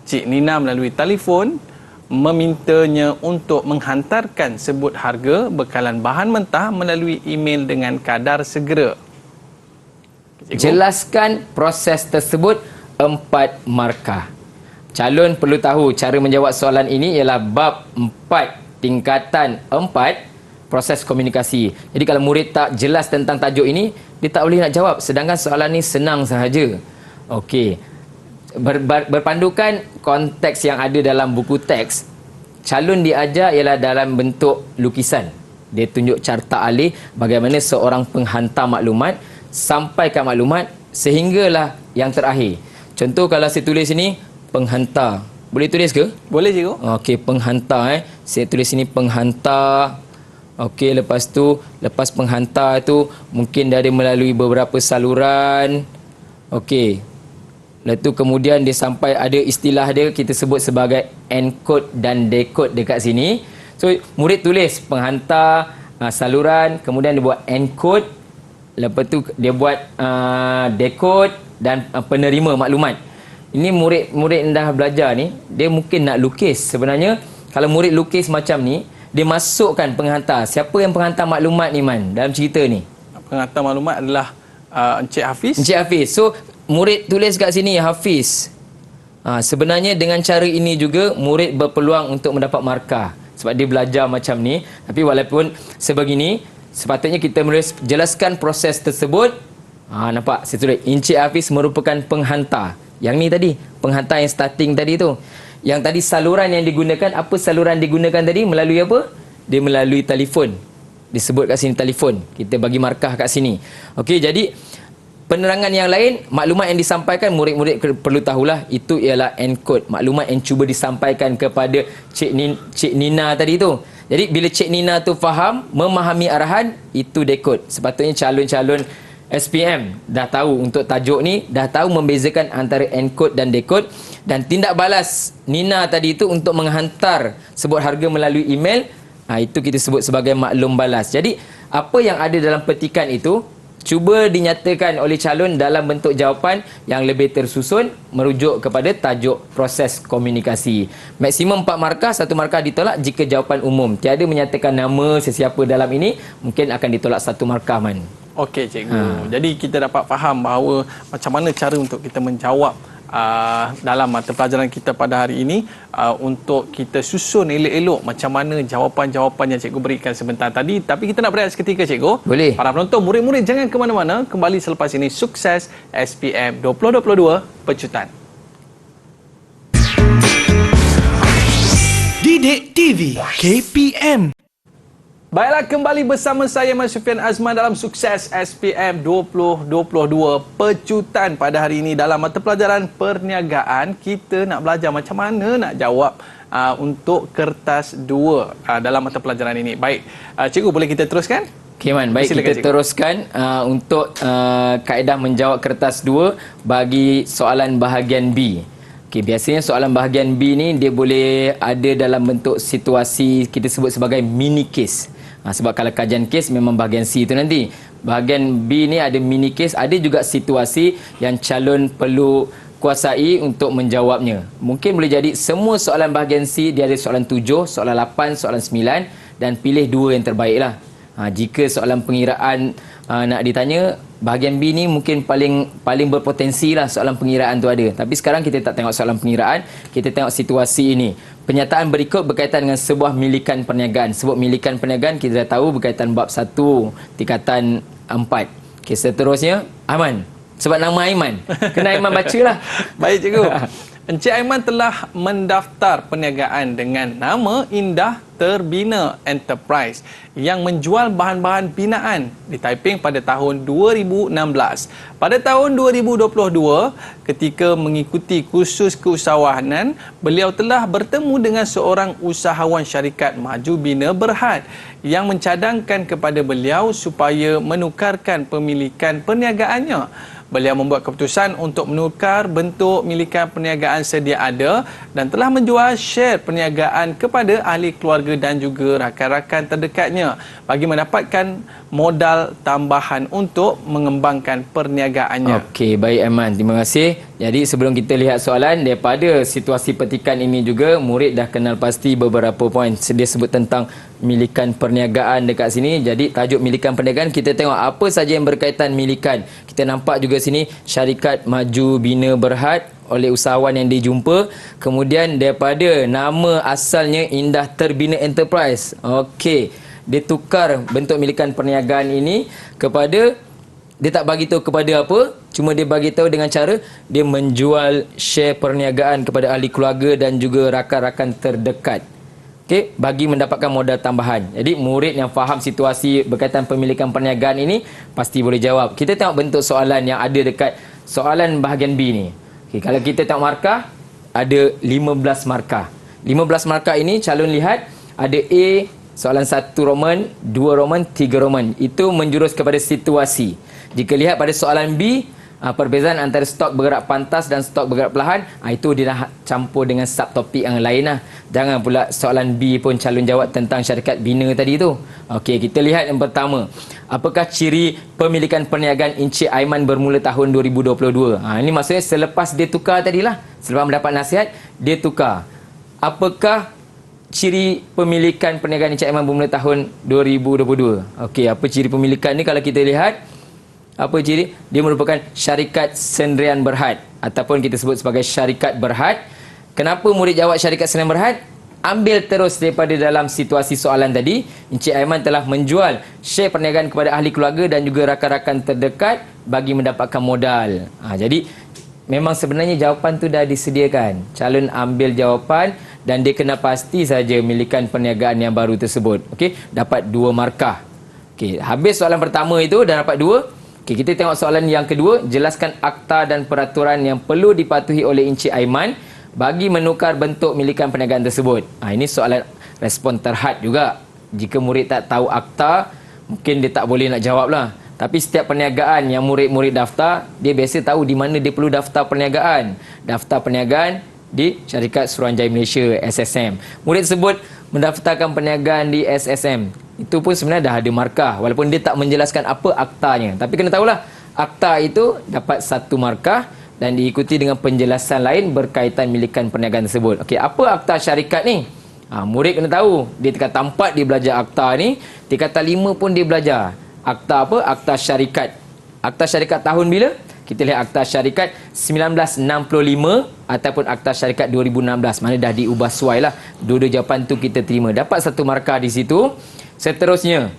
Cik Nina melalui telefon memintanya untuk menghantarkan sebut harga bekalan bahan mentah melalui email dengan kadar segera. Cikgu. Jelaskan proses tersebut 4 markah. Calon perlu tahu cara menjawab soalan ini ialah bab 4 tingkatan 4 proses komunikasi. Jadi kalau murid tak jelas tentang tajuk ini, dia tak boleh nak jawab. Sedangkan soalan ni senang sahaja. Okey. Berpandukan konteks yang ada dalam buku teks, calon diajar ialah dalam bentuk lukisan. Dia tunjuk carta alih bagaimana seorang penghantar maklumat sampaikan maklumat sehinggalah yang terakhir. Contoh kalau saya tulis sini, penghantar. Boleh tulis ke? Boleh cikgu. Okey, penghantar. Saya tulis sini penghantar. Okey, lepas penghantar tu mungkin dia ada melalui beberapa saluran. Okey. Lepas tu kemudian dia sampai ada istilah dia kita sebut sebagai encode dan decode dekat sini. So murid tulis penghantar, saluran, kemudian dia buat encode, lepas tu dia buat decode dan penerima maklumat. Ini murid yang dah belajar ni, dia mungkin nak lukis. Sebenarnya kalau murid lukis macam ni, dia masukkan penghantar. Siapa yang penghantar maklumat ni, Man, dalam cerita ni? Penghantar maklumat adalah Encik Hafiz. Encik Hafiz. So, murid tulis kat sini Hafiz. Sebenarnya dengan cara ini juga murid berpeluang untuk mendapat markah. Sebab dia belajar macam ni. Tapi walaupun sebegini, sepatutnya kita jelaskan proses tersebut. Nampak? Saya tulis, Encik Hafiz merupakan penghantar. Yang ni tadi, penghantar yang starting tadi tu. Yang tadi saluran yang digunakan, apa saluran digunakan tadi? Melalui apa? Dia melalui telefon. Disebut kat sini telefon. Kita bagi markah kat sini. Okey, jadi penerangan yang lain, maklumat yang disampaikan, murid-murid perlu tahulah, itu ialah encode. Maklumat yang cuba disampaikan kepada Cik Nina tadi tu. Jadi bila Cik Nina tu faham, memahami arahan, itu decode. Sepatutnya calon-calon SPM dah tahu untuk tajuk ni, dah tahu membezakan antara encode dan decode. Dan tindak balas Nina tadi itu untuk menghantar sebut harga melalui email, itu kita sebut sebagai maklum balas. Jadi apa yang ada dalam petikan itu cuba dinyatakan oleh calon dalam bentuk jawapan yang lebih tersusun merujuk kepada tajuk proses komunikasi. Maksimum 4 markah, 1 markah ditolak jika jawapan umum. Tiada menyatakan nama sesiapa dalam ini, mungkin akan ditolak 1 markah, Man. Okey cikgu. Jadi kita dapat faham bahawa macam mana cara untuk kita menjawab dalam mata pelajaran kita pada hari ini, untuk kita susun elok-elok macam mana jawapan-jawapan yang cikgu berikan sebentar tadi. Tapi kita nak berehat seketika cikgu. Boleh. Para penonton, murid-murid jangan ke mana-mana. Kembali selepas ini. Sukses SPM 2022 Pecutan. Didik TV KPM. Baiklah, kembali bersama saya Mas Sufian Azman dalam Sukses SPM 2022 Pecutan. Pada hari ini dalam mata pelajaran perniagaan, kita nak belajar macam mana nak jawab untuk kertas 2 dalam mata pelajaran ini. Baik, cikgu boleh kita teruskan? Okey Man, baik Silakan, kita cikgu. teruskan untuk kaedah menjawab kertas 2 bagi soalan bahagian B. Okey, biasanya soalan bahagian B ni dia boleh ada dalam bentuk situasi kita sebut sebagai mini case. Sebab kalau kajian case memang bahagian C itu nanti. Bahagian B ni ada mini case, ada juga situasi yang calon perlu kuasai untuk menjawabnya. Mungkin boleh jadi semua soalan bahagian C dia ada soalan 7, soalan 8, soalan 9 dan pilih 2 yang terbaiklah. Jika soalan pengiraan nak ditanya, bahagian B ni mungkin paling berpotensi lah soalan pengiraan tu ada. Tapi sekarang kita tak tengok soalan pengiraan, kita tengok situasi ini. Pernyataan berikut berkaitan dengan sebuah milikan perniagaan. Sebut milikan perniagaan, kita dah tahu berkaitan bab 1, tingkatan 4. Okey, seterusnya, Aiman. Sebab nama Aiman. Kena Aiman bacalah. Baik cikgu. Encik Aiman telah mendaftar perniagaan dengan nama Indah Terbina Enterprise yang menjual bahan-bahan binaan di Taiping pada tahun 2016. Pada tahun 2022, ketika mengikuti kursus keusahawanan, beliau telah bertemu dengan seorang usahawan syarikat Maju Bina Berhad yang mencadangkan kepada beliau supaya menukarkan pemilikan perniagaannya. Beliau membuat keputusan untuk menukar bentuk milikan perniagaan sedia ada dan telah menjual share perniagaan kepada ahli keluarga dan juga rakan-rakan terdekatnya bagi mendapatkan modal tambahan untuk mengembangkan perniagaannya. Okey, baik Aiman. Terima kasih. Jadi sebelum kita lihat soalan, daripada situasi petikan ini juga, murid dah kenal pasti beberapa poin. Dia sebut tentang milikan perniagaan dekat sini. Jadi tajuk milikan perniagaan, kita tengok apa saja yang berkaitan milikan. Kita nampak juga sini syarikat Maju Bina Berhad oleh usahawan yang dijumpa. Kemudian daripada nama asalnya Indah Terbina Enterprise. Okey, dia tukar bentuk milikan perniagaan ini kepada, dia tak bagi tahu kepada apa, cuma dia bagi tahu dengan cara dia menjual share perniagaan kepada ahli keluarga dan juga rakan-rakan terdekat. Okey, bagi mendapatkan modal tambahan. Jadi murid yang faham situasi berkaitan pemilikan perniagaan ini pasti boleh jawab. Kita tengok bentuk soalan yang ada dekat soalan bahagian B ni. Okey, kalau kita tengok markah, ada 15 markah. 15 markah ini calon lihat ada A, soalan 1 Roman, 2 Roman, 3 Roman. Itu menjurus kepada situasi. Jika lihat pada soalan B, perbezaan antara stok bergerak pantas dan stok bergerak perlahan, itu dia dah campur dengan subtopik yang lain lah. Jangan pula soalan B pun calon jawab tentang syarikat bina tadi tu. Okey, kita lihat yang pertama. Apakah ciri pemilikan perniagaan Encik Aiman bermula tahun 2022? Ini maksudnya selepas dia tukar tadilah. Selepas mendapat nasihat, dia tukar. Apakah ciri pemilikan perniagaan Encik Aiman bermula tahun 2022? Okey, apa ciri pemilikan ni kalau kita lihat? Apa ciri? Dia merupakan syarikat Sendirian Berhad ataupun kita sebut sebagai syarikat Berhad. Kenapa murid jawab syarikat Sendirian Berhad? Ambil terus daripada dalam situasi soalan tadi. Encik Aiman telah menjual share perniagaan kepada ahli keluarga dan juga rakan-rakan terdekat bagi mendapatkan modal. Jadi memang sebenarnya jawapan tu dah disediakan. Calon ambil jawapan dan dia kena pasti saja milikan perniagaan yang baru tersebut. Okey, dapat 2 markah. Okey, habis soalan pertama itu dah dapat 2. Okay, kita tengok soalan yang kedua. Jelaskan akta dan peraturan yang perlu dipatuhi oleh Encik Aiman bagi menukar bentuk milikan perniagaan tersebut. Ini soalan respon terhad juga. Jika murid tak tahu akta, mungkin dia tak boleh nak jawab lah. Tapi setiap perniagaan yang murid-murid daftar, dia biasa tahu di mana dia perlu daftar perniagaan. Daftar perniagaan di Syarikat Suruhanjaya Malaysia, SSM. Murid tersebut mendaftarkan perniagaan di SSM. Itu pun sebenarnya dah ada markah walaupun dia tak menjelaskan apa aktanya. Tapi kena tahulah, akta itu dapat 1 markah dan diikuti dengan penjelasan lain berkaitan milikan perniagaan tersebut. Okey, apa akta syarikat ni? Murid kena tahu. Dia tingkatan 4 dia belajar akta ni, tingkatan 5 pun dia belajar. Akta apa? Akta syarikat. Akta syarikat tahun bila? Kita lihat akta syarikat 1965 ataupun akta syarikat 2016. Mana dah diubah suai lah. Dua-dua jawapan tu kita terima. Dapat 1 markah di situ. Seterusnya,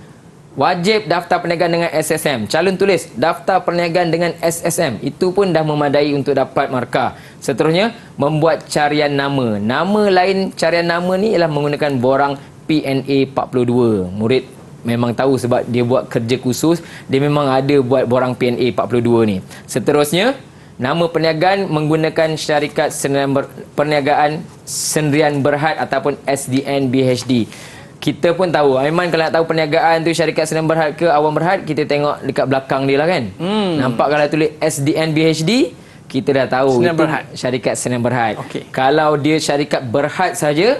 wajib daftar perniagaan dengan SSM. Calon tulis daftar perniagaan dengan SSM. Itu pun dah memadai untuk dapat markah. Seterusnya, membuat carian nama. Nama lain carian nama ni ialah menggunakan borang PNA 42. Murid memang tahu sebab dia buat kerja khusus. Dia memang ada buat borang PNA 42 ni. Seterusnya, nama perniagaan menggunakan syarikat perniagaan Sendirian Berhad ataupun SDN BHD. kita pun tahu. Aiman kalau nak tahu perniagaan tu syarikat Sdn Bhd ke Awam Berhad, kita tengok dekat belakang dia lah kan. Nampak kalau tulis SDN BHD, kita dah tahu Sdn itu Bhd. syarikat Sdn Bhd. Okey. Kalau dia syarikat Berhad saja,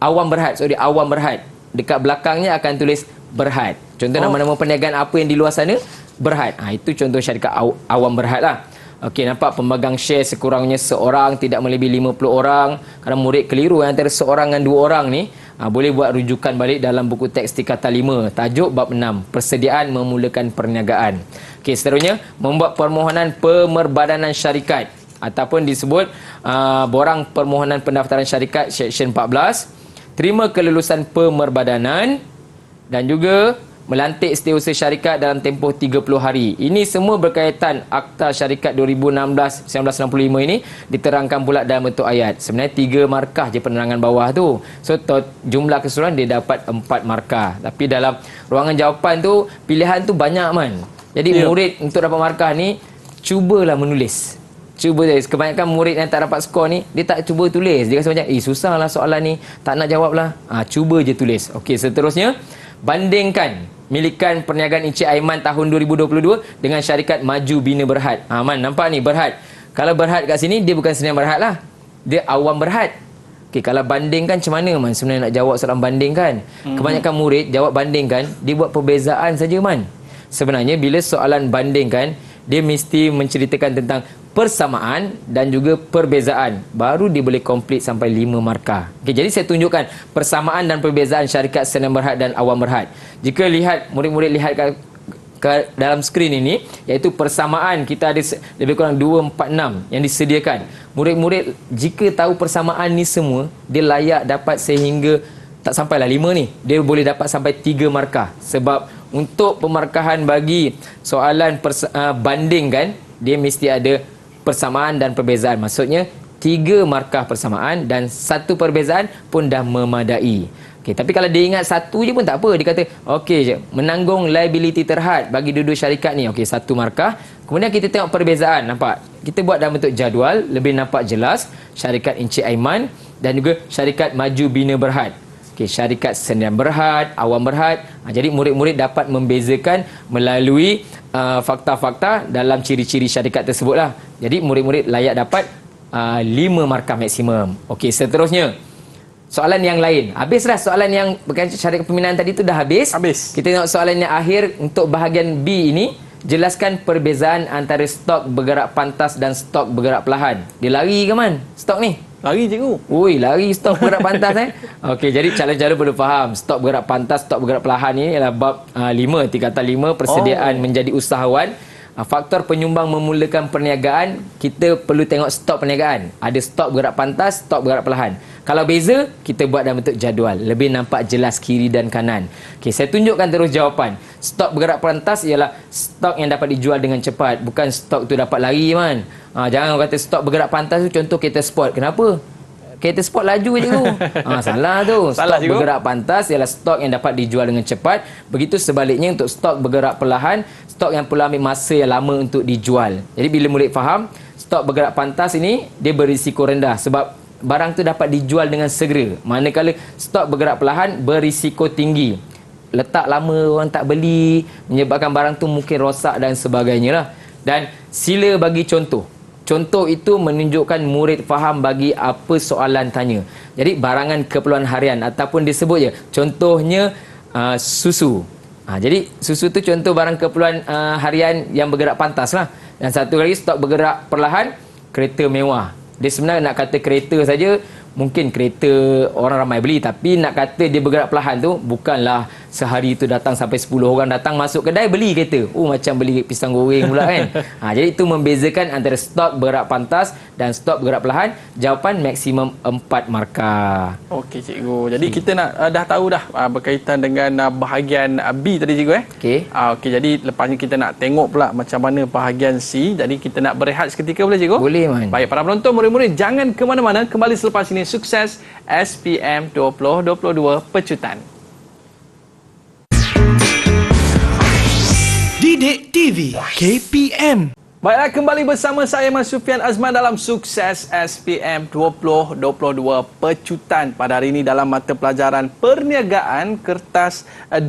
Awam Berhad, sorry, Awam Berhad. Dekat belakangnya akan tulis Berhad. Contoh nama-nama perniagaan apa yang di luar sana, Berhad. Itu contoh syarikat Awam Berhad lah. Okey, nampak pemegang share sekurangnya seorang, tidak melebihi 50 orang. Kalau murid keliru antara seorang dan 2 orang ni, boleh buat rujukan balik dalam buku teks tingkatan 5, tajuk bab 6, persediaan memulakan perniagaan. Okey, seterusnya, membuat permohonan pemerbadanan syarikat ataupun disebut borang permohonan pendaftaran syarikat Seksyen 14, terima kelulusan pemerbadanan dan juga melantik setiausaha syarikat dalam tempoh 30 hari. Ini semua berkaitan Akta Syarikat 2016-1965 ini diterangkan pula dalam bentuk ayat. Sebenarnya 3 markah je penerangan bawah tu. So jumlah keseluruhan dia dapat 4 markah. Tapi dalam ruangan jawapan tu pilihan tu banyak man. Jadi murid untuk dapat markah ni cubalah menulis. Cuba tulis. Kebanyakan murid yang tak dapat skor ni, dia tak cuba tulis. Dia rasa macam, susahlah soalan ni, tak nak jawab lah. Cuba je tulis. Okey, seterusnya, bandingkan milikan perniagaan Encik Aiman tahun 2022 dengan syarikat Maju Bina Berhad. Man, nampak ni Berhad. Kalau Berhad kat sini, dia bukan Sdn Bhd lah. Dia Awam Berhad. Okey, kalau bandingkan macam mana man sebenarnya nak jawab soalan bandingkan? Kebanyakan murid jawab bandingkan, dia buat perbezaan saja man. Sebenarnya bila soalan bandingkan, dia mesti menceritakan tentang persamaan dan juga perbezaan. Baru dia boleh komplit sampai 5 markah. Okey, jadi saya tunjukkan persamaan dan perbezaan syarikat Sdn Bhd dan Awam Berhad. Jika lihat, murid-murid lihat ke dalam skrin ini, iaitu persamaan kita ada lebih kurang 246 yang disediakan. Murid-murid jika tahu persamaan ni semua, dia layak dapat sehingga tak sampailah 5 ni. Dia boleh dapat sampai 3 markah. Sebab untuk pemarkahan bagi soalan bandingkan, dia mesti ada persamaan dan perbezaan. Maksudnya 3 markah persamaan dan 1 perbezaan pun dah memadai. Okey, tapi kalau dia ingat 1 je pun tak apa. Dia kata, okey je, menanggung liability terhad bagi dua-dua syarikat ni. Okey, 1 markah. Kemudian kita tengok perbezaan. Nampak? Kita buat dalam bentuk jadual, lebih nampak jelas. Syarikat Encik Aiman dan juga syarikat Maju Bina Berhad. Okey, syarikat Sdn Bhd, Awam Berhad. Jadi murid-murid dapat membezakan melalui fakta-fakta dalam ciri-ciri syarikat tersebut lah. Jadi murid-murid layak dapat 5 markah maksimum. Okey, seterusnya soalan yang lain. Habislah soalan yang berkaitan syarikat pembinaan tadi tu dah habis. Kita tengok soalan yang akhir untuk bahagian B ini. Jelaskan perbezaan antara stok bergerak pantas dan stok bergerak perlahan. Dia lari ke man stok ni? Lari cikgu. Ui, lari stok bergerak pantas Okey, jadi calon-calon perlu faham. Stok bergerak pantas, stok bergerak perlahan ni ialah bab 5, tingkatan 5, persediaan menjadi usahawan. Faktor penyumbang memulakan perniagaan, kita perlu tengok stok perniagaan. Ada stok bergerak pantas, stok bergerak perlahan. Kalau beza, kita buat dalam bentuk jadual. Lebih nampak jelas kiri dan kanan. Okey, saya tunjukkan terus jawapan. Stok bergerak pantas ialah stok yang dapat dijual dengan cepat. Bukan stok tu dapat lari man. Jangan kata stok bergerak pantas tu contoh kereta sport. Kenapa? Kereta sport laju je tu. Salah tu. Salah Stok bergerak pantas ialah stok yang dapat dijual dengan cepat. Begitu sebaliknya untuk stok bergerak perlahan, stok yang perlu ambil masa yang lama untuk dijual. Jadi bila murid faham, stok bergerak pantas ini dia berisiko rendah sebab barang tu dapat dijual dengan segera. Manakala stok bergerak perlahan berisiko tinggi. Letak lama orang tak beli, menyebabkan barang tu mungkin rosak dan sebagainya lah. Dan sila bagi contoh. Contoh itu menunjukkan murid faham bagi apa soalan tanya. Jadi barangan keperluan harian ataupun disebut je. Contohnya susu. Jadi susu tu contoh barang keperluan harian yang bergerak pantas lah. Dan satu lagi stok bergerak perlahan, kereta mewah. Dia sebenarnya nak kata kereta saja, mungkin kereta orang ramai beli, tapi nak kata dia bergerak perlahan tu bukanlah sehari itu datang sampai 10 orang datang masuk kedai beli kereta. Macam beli pisang goreng pula kan. Jadi itu membezakan antara stok bergerak pantas dan stok bergerak perlahan. Jawapan maksimum 4 markah. Okey cikgu. Jadi kita nak dah tahu dah berkaitan dengan bahagian B tadi cikgu Okey. Okey, jadi lepasnya kita nak tengok pula macam mana bahagian C. Jadi kita nak berehat seketika boleh cikgu? Boleh man. Baik, para penonton, murid-murid jangan ke mana-mana. Kembali selepas ini. Sukses SPM 2022 Pecutan. Didik TV KPM. Baiklah, kembali bersama saya Mas Sufian Azman dalam Sukses SPM 2022 Pecutan. Pada hari ini dalam mata pelajaran Perniagaan Kertas 2.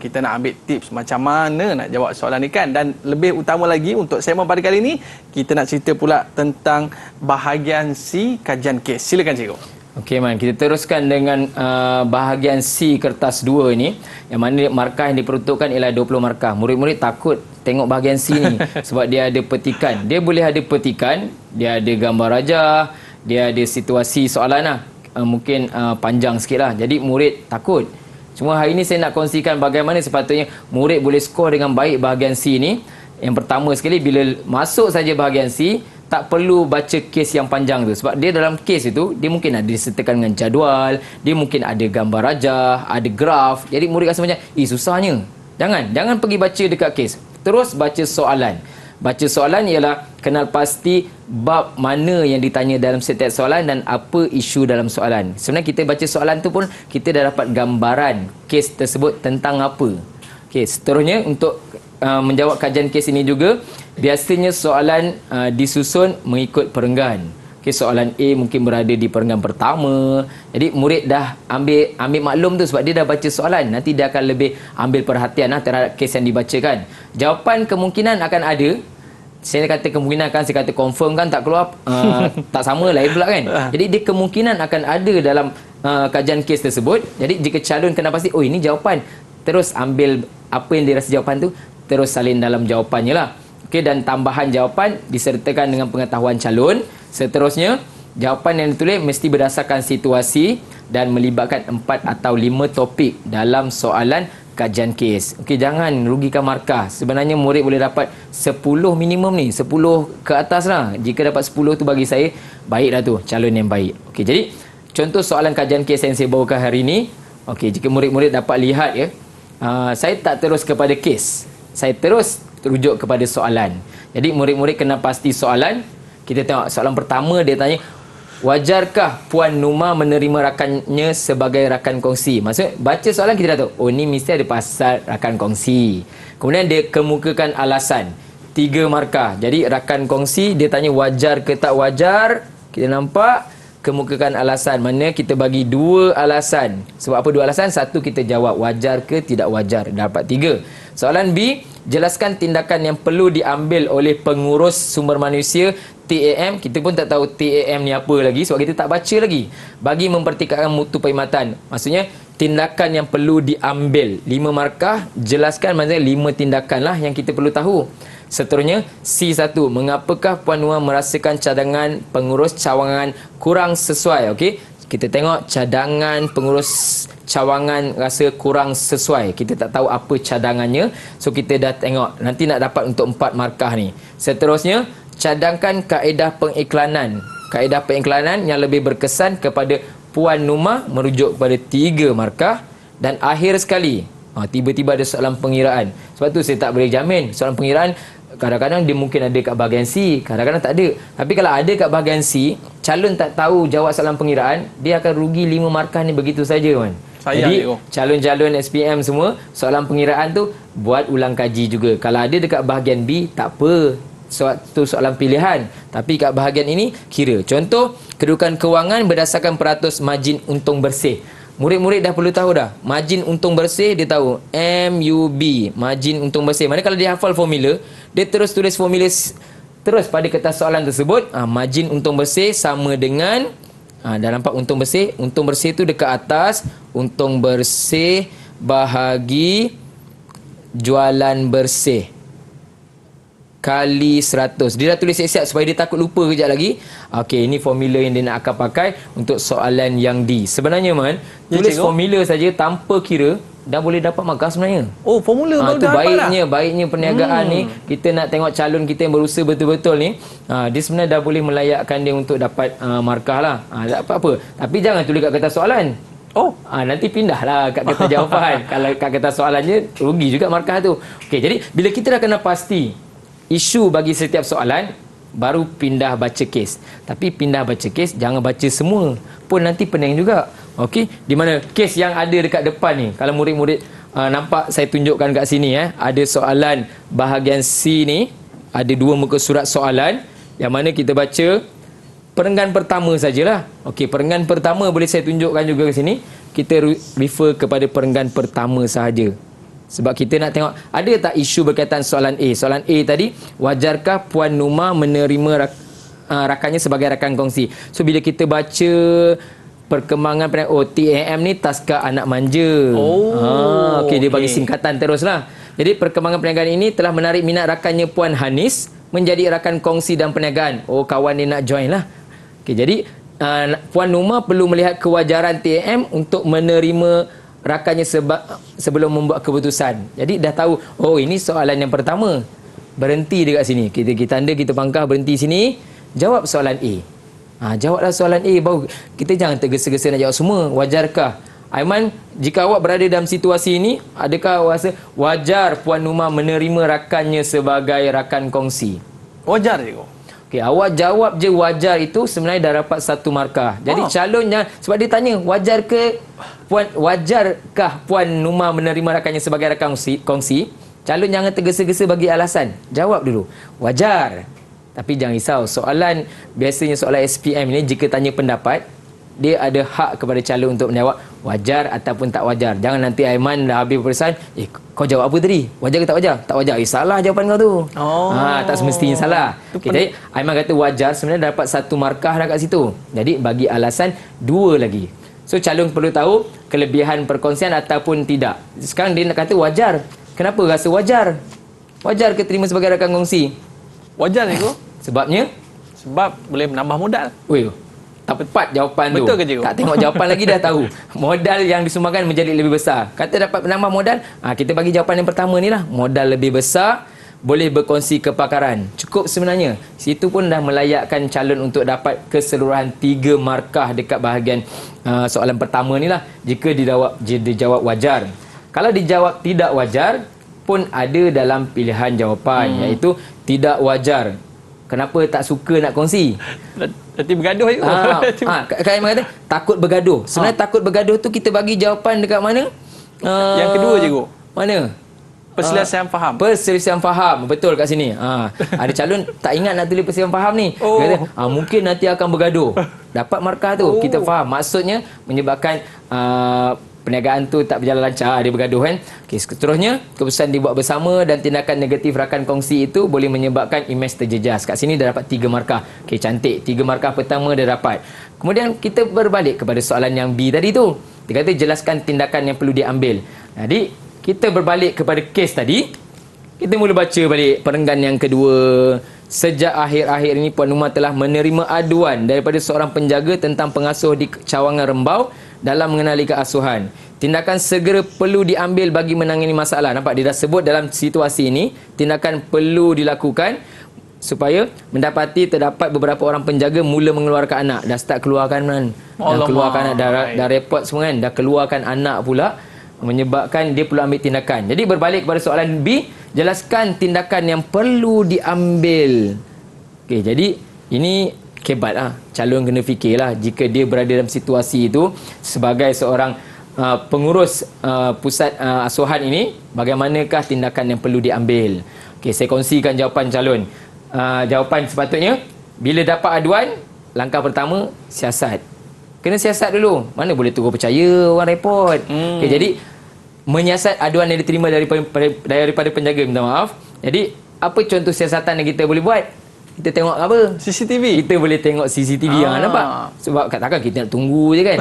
Kita nak ambil tips macam mana nak jawab soalan ni kan. Dan lebih utama lagi untuk segmen pada kali ini, kita nak cerita pula tentang bahagian C kajian kes. Silakan cikgu. Okey Man, kita teruskan dengan bahagian C kertas 2 ini, yang mana markah yang diperuntukkan ialah 20 markah. Murid-murid takut tengok bahagian C ni sebab dia ada petikan. Dia boleh ada petikan, dia ada gambar rajah, dia ada situasi soalan lah. Mungkin panjang sikit lah. Jadi murid takut. Cuma hari ini saya nak kongsikan bagaimana sepatutnya murid boleh skor dengan baik bahagian C ni. Yang pertama sekali, bila masuk saja bahagian C, tak perlu baca kes yang panjang tu. Sebab dia dalam kes itu, dia mungkin ada disertakan dengan jadual, dia mungkin ada gambar rajah, ada graf. Jadi murid rasa macam, susahnya. Jangan pergi baca dekat kes. Terus baca soalan. Baca soalan ialah kenal pasti bab mana yang ditanya dalam setiap soalan dan apa isu dalam soalan. Sebenarnya kita baca soalan tu pun, kita dah dapat gambaran kes tersebut tentang apa. Okey, seterusnya untuk menjawab kajian kes ini juga, biasanya soalan disusun mengikut perenggan. Okay, soalan A mungkin berada di perenggan pertama. Jadi murid dah ambil maklum tu sebab dia dah baca soalan. Nanti dia akan lebih ambil perhatian terhadap kes yang dibacakan. Jawapan kemungkinan akan ada. Saya kata kemungkinan kan, saya kata confirm kan tak keluar, tak sama lain pula kan. Jadi dia kemungkinan akan ada dalam kajian kes tersebut. Jadi jika calon kena pasti, ini jawapan, terus ambil apa yang dia rasa jawapan tu, terus salin dalam jawapannya lah. Okey, dan tambahan jawapan disertakan dengan pengetahuan calon. Seterusnya, jawapan yang ditulis mesti berdasarkan situasi dan melibatkan 4 atau 5 topik dalam soalan kajian kes. Okey, jangan rugikan markah. Sebenarnya murid boleh dapat 10 minimum ni, 10 ke atas lah. Jika dapat 10 tu bagi saya, baiklah tu, calon yang baik. Okey, jadi contoh soalan kajian kes yang saya bawakan hari ini. Okey, jika murid-murid dapat lihat ya, saya tak terus kepada kes. Saya terus rujuk kepada soalan. Jadi murid-murid kena pasti soalan. Kita tengok soalan pertama, dia tanya, wajarkah Puan Numa menerima rakannya sebagai rakan kongsi? Maksud baca soalan kita dah tahu, ni mesti ada pasal rakan kongsi. Kemudian dia kemukakan alasan, 3 markah. Jadi rakan kongsi, dia tanya wajar ke tak wajar. Kita nampak kemukakan alasan, mana kita bagi 2 alasan. Sebab apa 2 alasan? Satu kita jawab wajar ke tidak wajar, dapat 3. Soalan B, jelaskan tindakan yang perlu diambil oleh pengurus sumber manusia TAM. Kita pun tak tahu TAM ni apa lagi sebab kita tak baca lagi. Bagi mempertikaikan mutu perkhidmatan. Maksudnya tindakan yang perlu diambil. 5 markah, jelaskan maksudnya 5 tindakan lah yang kita perlu tahu. Seterusnya C1, mengapakah Puan Numa merasakan cadangan pengurus cawangan kurang sesuai? Okey, kita tengok cadangan pengurus cawangan rasa kurang sesuai. Kita tak tahu apa cadangannya. So kita dah tengok. Nanti nak dapat untuk 4 markah ni. Seterusnya, cadangkan kaedah pengiklanan. Kaedah pengiklanan yang lebih berkesan kepada Puan Numa merujuk kepada 3 markah. Dan akhir sekali, tiba-tiba ada soalan pengiraan. Sebab tu saya tak boleh jamin. Soalan pengiraan kadang-kadang dia mungkin ada kat bahagian C, kadang-kadang tak ada. Tapi kalau ada kat bahagian C, calon tak tahu jawab soalan pengiraan, dia akan rugi 5 markah ni begitu saja kan. Jadi calon-calon SPM semua, soalan pengiraan tu buat ulang kaji juga. Kalau ada dekat bahagian B, tak apa, suatu soalan pilihan. Tapi kat bahagian ini, kira. Contoh, kedudukan kewangan berdasarkan peratus margin untung bersih. Murid-murid dah perlu tahu dah. Margin untung bersih, dia tahu. MUB, margin untung bersih. Mana kalau dia hafal formula, dia terus tulis formula terus pada kertas soalan tersebut. Margin untung bersih sama dengan, dah nampak untung bersih. Untung bersih tu dekat atas. Untung bersih bahagi jualan bersih kali 100. Dia dah tulis siap-siap supaya dia takut lupa kejap lagi. Okey, ini formula yang dia nak akan pakai untuk soalan yang D. Sebenarnya Man, tulis formula saja tanpa kira dah boleh dapat markah sebenarnya. Oh, formula baru dah dapat. Baiknya perniagaan ni, kita nak tengok calon kita yang berusaha betul-betul ni, dia sebenarnya dah boleh melayakkan dia untuk dapat markah lah. Tak apa-apa. Tapi jangan tulis kat kertas soalan. Nanti pindahlah kat kertas jawapan. Kalau kat kertas soalannya, rugi juga markah tu. Okey, jadi bila kita dah kena pasti isu bagi setiap soalan, baru pindah baca kes. Tapi pindah baca kes, jangan baca semua pun, nanti pening juga. Okey, di mana kes yang ada dekat depan ni, kalau murid-murid nampak saya tunjukkan kat sini, ada soalan bahagian C ni, ada 2 muka surat soalan yang mana kita baca perenggan pertama sajalah. Okey, perenggan pertama boleh saya tunjukkan juga ke sini. Kita refer kepada perenggan pertama sahaja. Sebab kita nak tengok ada tak isu berkaitan soalan A. Soalan A tadi, wajarkah Puan Numa menerima rakannya sebagai rakan kongsi. So bila kita baca perkembangan TAM ni, Taska Anak Manja. Okey, dia bagi singkatan teruslah. Jadi perkembangan perniagaan ini telah menarik minat rakannya Puan Hanis menjadi rakan kongsi dan perniagaan. Kawan dia nak join lah. Okey, jadi Puan Numa perlu melihat kewajaran TAM untuk menerima rakannya sebelum membuat keputusan. Jadi dah tahu, ini soalan yang pertama. Berhenti dekat sini. Kita tanda, kita pangkah, berhenti sini. Jawab soalan A. Jawablah soalan A. Baru kita jangan tergesa-gesa nak jawab semua. Wajarkah? Aiman, jika awak berada dalam situasi ini, adakah awak rasa wajar Puan Numa menerima rakannya sebagai rakan kongsi? Wajar cikgu. Okey, awak jawab je wajar itu sebenarnya dah dapat 1 markah. Jadi calonnya, sebab dia tanya wajarkah Puan Numa menerima rakannya sebagai rakan kongsi? Calon jangan tergesa-gesa bagi alasan. Jawab dulu. Wajar. Tapi jangan risau, biasanya soalan SPM ini jika tanya pendapat, dia ada hak kepada calon untuk menjawab wajar ataupun tak wajar. Jangan nanti Aiman dah habis peperiksaan, kau jawab apa tadi? Wajar ke tak wajar? Tak wajar. Salah jawapan kau tu. Tak semestinya salah. Okay, jadi Aiman kata wajar, sebenarnya dapat 1 markah dah kat situ. Jadi bagi alasan 2 lagi. So calon perlu tahu kelebihan perkongsian ataupun tidak. Sekarang dia nak kata wajar. Kenapa rasa wajar? Wajar ke terima sebagai rakan kongsi? Wajar cikgu. Sebabnya? Sebab boleh menambah modal. Tepat jawapan tu. Betul ke cikgu? Tak tengok jawapan lagi dah tahu. Modal yang disumbangkan menjadi lebih besar. Kata dapat menambah modal, kita bagi jawapan yang pertama ni lah. Modal lebih besar, boleh berkongsi kepakaran. Cukup sebenarnya. Situ pun dah melayakkan calon untuk dapat keseluruhan 3 markah dekat bahagian soalan pertama ni lah. Jika dijawab wajar. Kalau dijawab tidak wajar, pun ada dalam pilihan jawapan, iaitu tidak wajar. Kenapa tak suka nak kongsi? Nanti bergaduh je. Kak Aiman kata takut bergaduh. Sebenarnya takut bergaduh tu kita bagi jawapan dekat mana? Yang kedua cikgu. Mana? Perselisihan faham. Perselisihan faham. Betul kat sini. Ada calon tak ingat nak tulis perselisihan faham ni. Dia kata, mungkin nanti akan bergaduh. Dapat markah tu. Kita faham. Maksudnya menyebabkan perniagaan tu tak berjalan lancar, dia bergaduh kan. Okey, seterusnya keputusan dibuat bersama dan tindakan negatif rakan kongsi itu boleh menyebabkan imej terjejas. Kat sini dah dapat 3 markah. Okey, cantik. 3 markah pertama dah dapat. Kemudian kita berbalik kepada soalan yang B tadi tu. Dia kata jelaskan tindakan yang perlu diambil. Jadi kita berbalik kepada kes tadi. Kita mula baca balik perenggan yang kedua. Sejak akhir-akhir ini Puan Numa telah menerima aduan daripada seorang penjaga tentang pengasuh di Cawangan Rembau dalam mengenali keasuhan. Tindakan segera perlu diambil bagi menangani masalah. Nampak dia dah sebut dalam situasi ini tindakan perlu dilakukan supaya mendapati terdapat beberapa orang penjaga mula mengeluarkan anak. Dah start keluarkan kan. Dah keluarkan anak, dah report semua kan. Dah keluarkan anak pula, menyebabkan dia perlu ambil tindakan. Jadi berbalik kepada soalan B, jelaskan tindakan yang perlu diambil. Okey, jadi ini kebat lah. Calon kena fikirlah jika dia berada dalam situasi itu sebagai seorang pengurus pusat asuhan ini, bagaimanakah tindakan yang perlu diambil. Okey, saya kongsikan jawapan calon. Jawapan sepatutnya, bila dapat aduan, langkah pertama, siasat. Kena siasat dulu. Mana boleh tunggu percaya orang report. Okay, jadi menyiasat aduan yang diterima daripada penjaga, minta maaf. Jadi apa contoh siasatan yang kita boleh buat? Kita tengok apa? CCTV. Kita boleh tengok CCTV yang nampak. Sebab takkan kita nak tunggu je kan.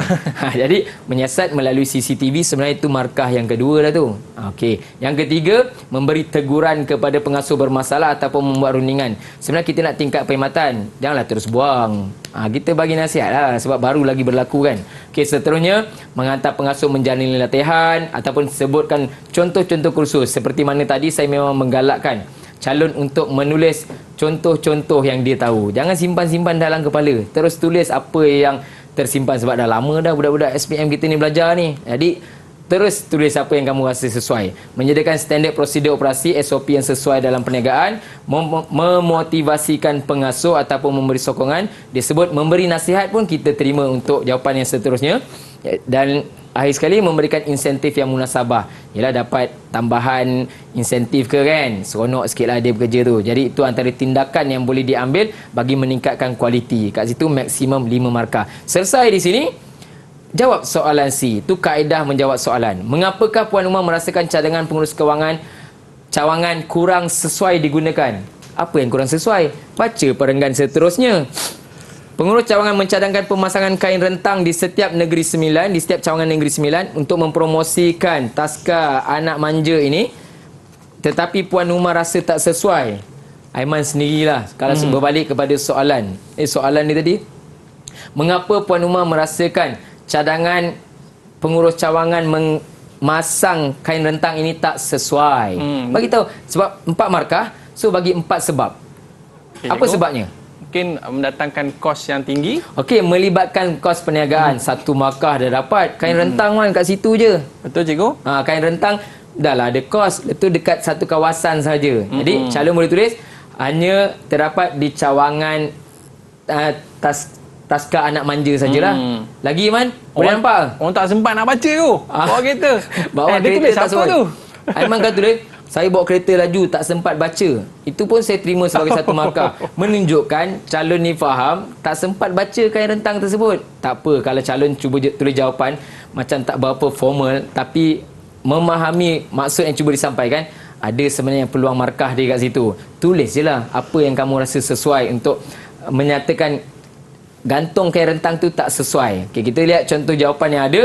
Jadi menyiasat melalui CCTV sebenarnya itu markah yang kedua dah tu. Okey. Yang ketiga, memberi teguran kepada pengasuh bermasalah ataupun membuat rundingan. Sebenarnya kita nak tingkat perkhidmatan. Janganlah terus buang. Kita bagi nasihat lah sebab baru lagi berlaku kan. Okey, seterusnya menghantar pengasuh menjalani latihan ataupun sebutkan contoh-contoh kursus. Seperti mana tadi saya memang menggalakkan calon untuk menulis contoh-contoh yang dia tahu. Jangan simpan-simpan dalam kepala. Terus tulis apa yang tersimpan sebab dah lama dah budak-budak SPM kita ni belajar ni. Jadi terus tulis apa yang kamu rasa sesuai. Menyediakan standard prosedur operasi SOP yang sesuai dalam perniagaan, memotivasikan pengasuh ataupun memberi sokongan. Disebut memberi nasihat pun kita terima untuk jawapan yang seterusnya. Dan akhir sekali memberikan insentif yang munasabah. Yalah, dapat tambahan insentif ke kan, seronok sikit lah dia bekerja tu. Jadi itu antara tindakan yang boleh diambil bagi meningkatkan kualiti. Kat situ maksimum 5 markah. Selesai di sini, jawab soalan C. Itu kaedah menjawab soalan. Mengapakah Puan Uma merasakan cadangan pengurus cawangan kurang sesuai digunakan? Apa yang kurang sesuai? Baca perenggan seterusnya. Pengurus cawangan mencadangkan pemasangan kain rentang di setiap negeri sembilan, di setiap cawangan negeri sembilan untuk mempromosikan taska anak manja ini. Tetapi Puan Uma rasa tak sesuai. Aiman sendirilah kalau berbalik kepada soalan. Soalan ni tadi. Mengapa Puan Uma merasakan cadangan pengurus cawangan memasang kain rentang ini tak sesuai? Bagi tahu sebab 4 markah, so bagi 4 sebab. Okay, apa sebabnya? Mungkin mendatangkan kos yang tinggi. Okey, melibatkan kos perniagaan. 1 markah dah dapat. Kain rentang kan kat situ je. Betul cikgu? Kain rentang dah lah ada kos. Itu dekat satu kawasan saja. Jadi calon boleh tulis hanya terdapat di cawangan taska anak manja sajalah. Lagi Man, boleh nampak? Orang tak sempat nak baca tu. Bawa kereta. Bawa dia kereta tulis tak apa sempat tu? Aiman kata tulis, saya bawa kereta laju tak sempat baca. Itu pun saya terima sebagai 1 markah. Menunjukkan calon ni faham tak sempat baca kain rentang tersebut. Tak apa kalau calon cuba tulis jawapan macam tak berapa formal tapi memahami maksud yang cuba disampaikan, ada sebenarnya peluang markah dia kat situ. Tulis je lah apa yang kamu rasa sesuai untuk menyatakan gantung kain rentang tu tak sesuai. Okay, kita lihat contoh jawapan yang ada.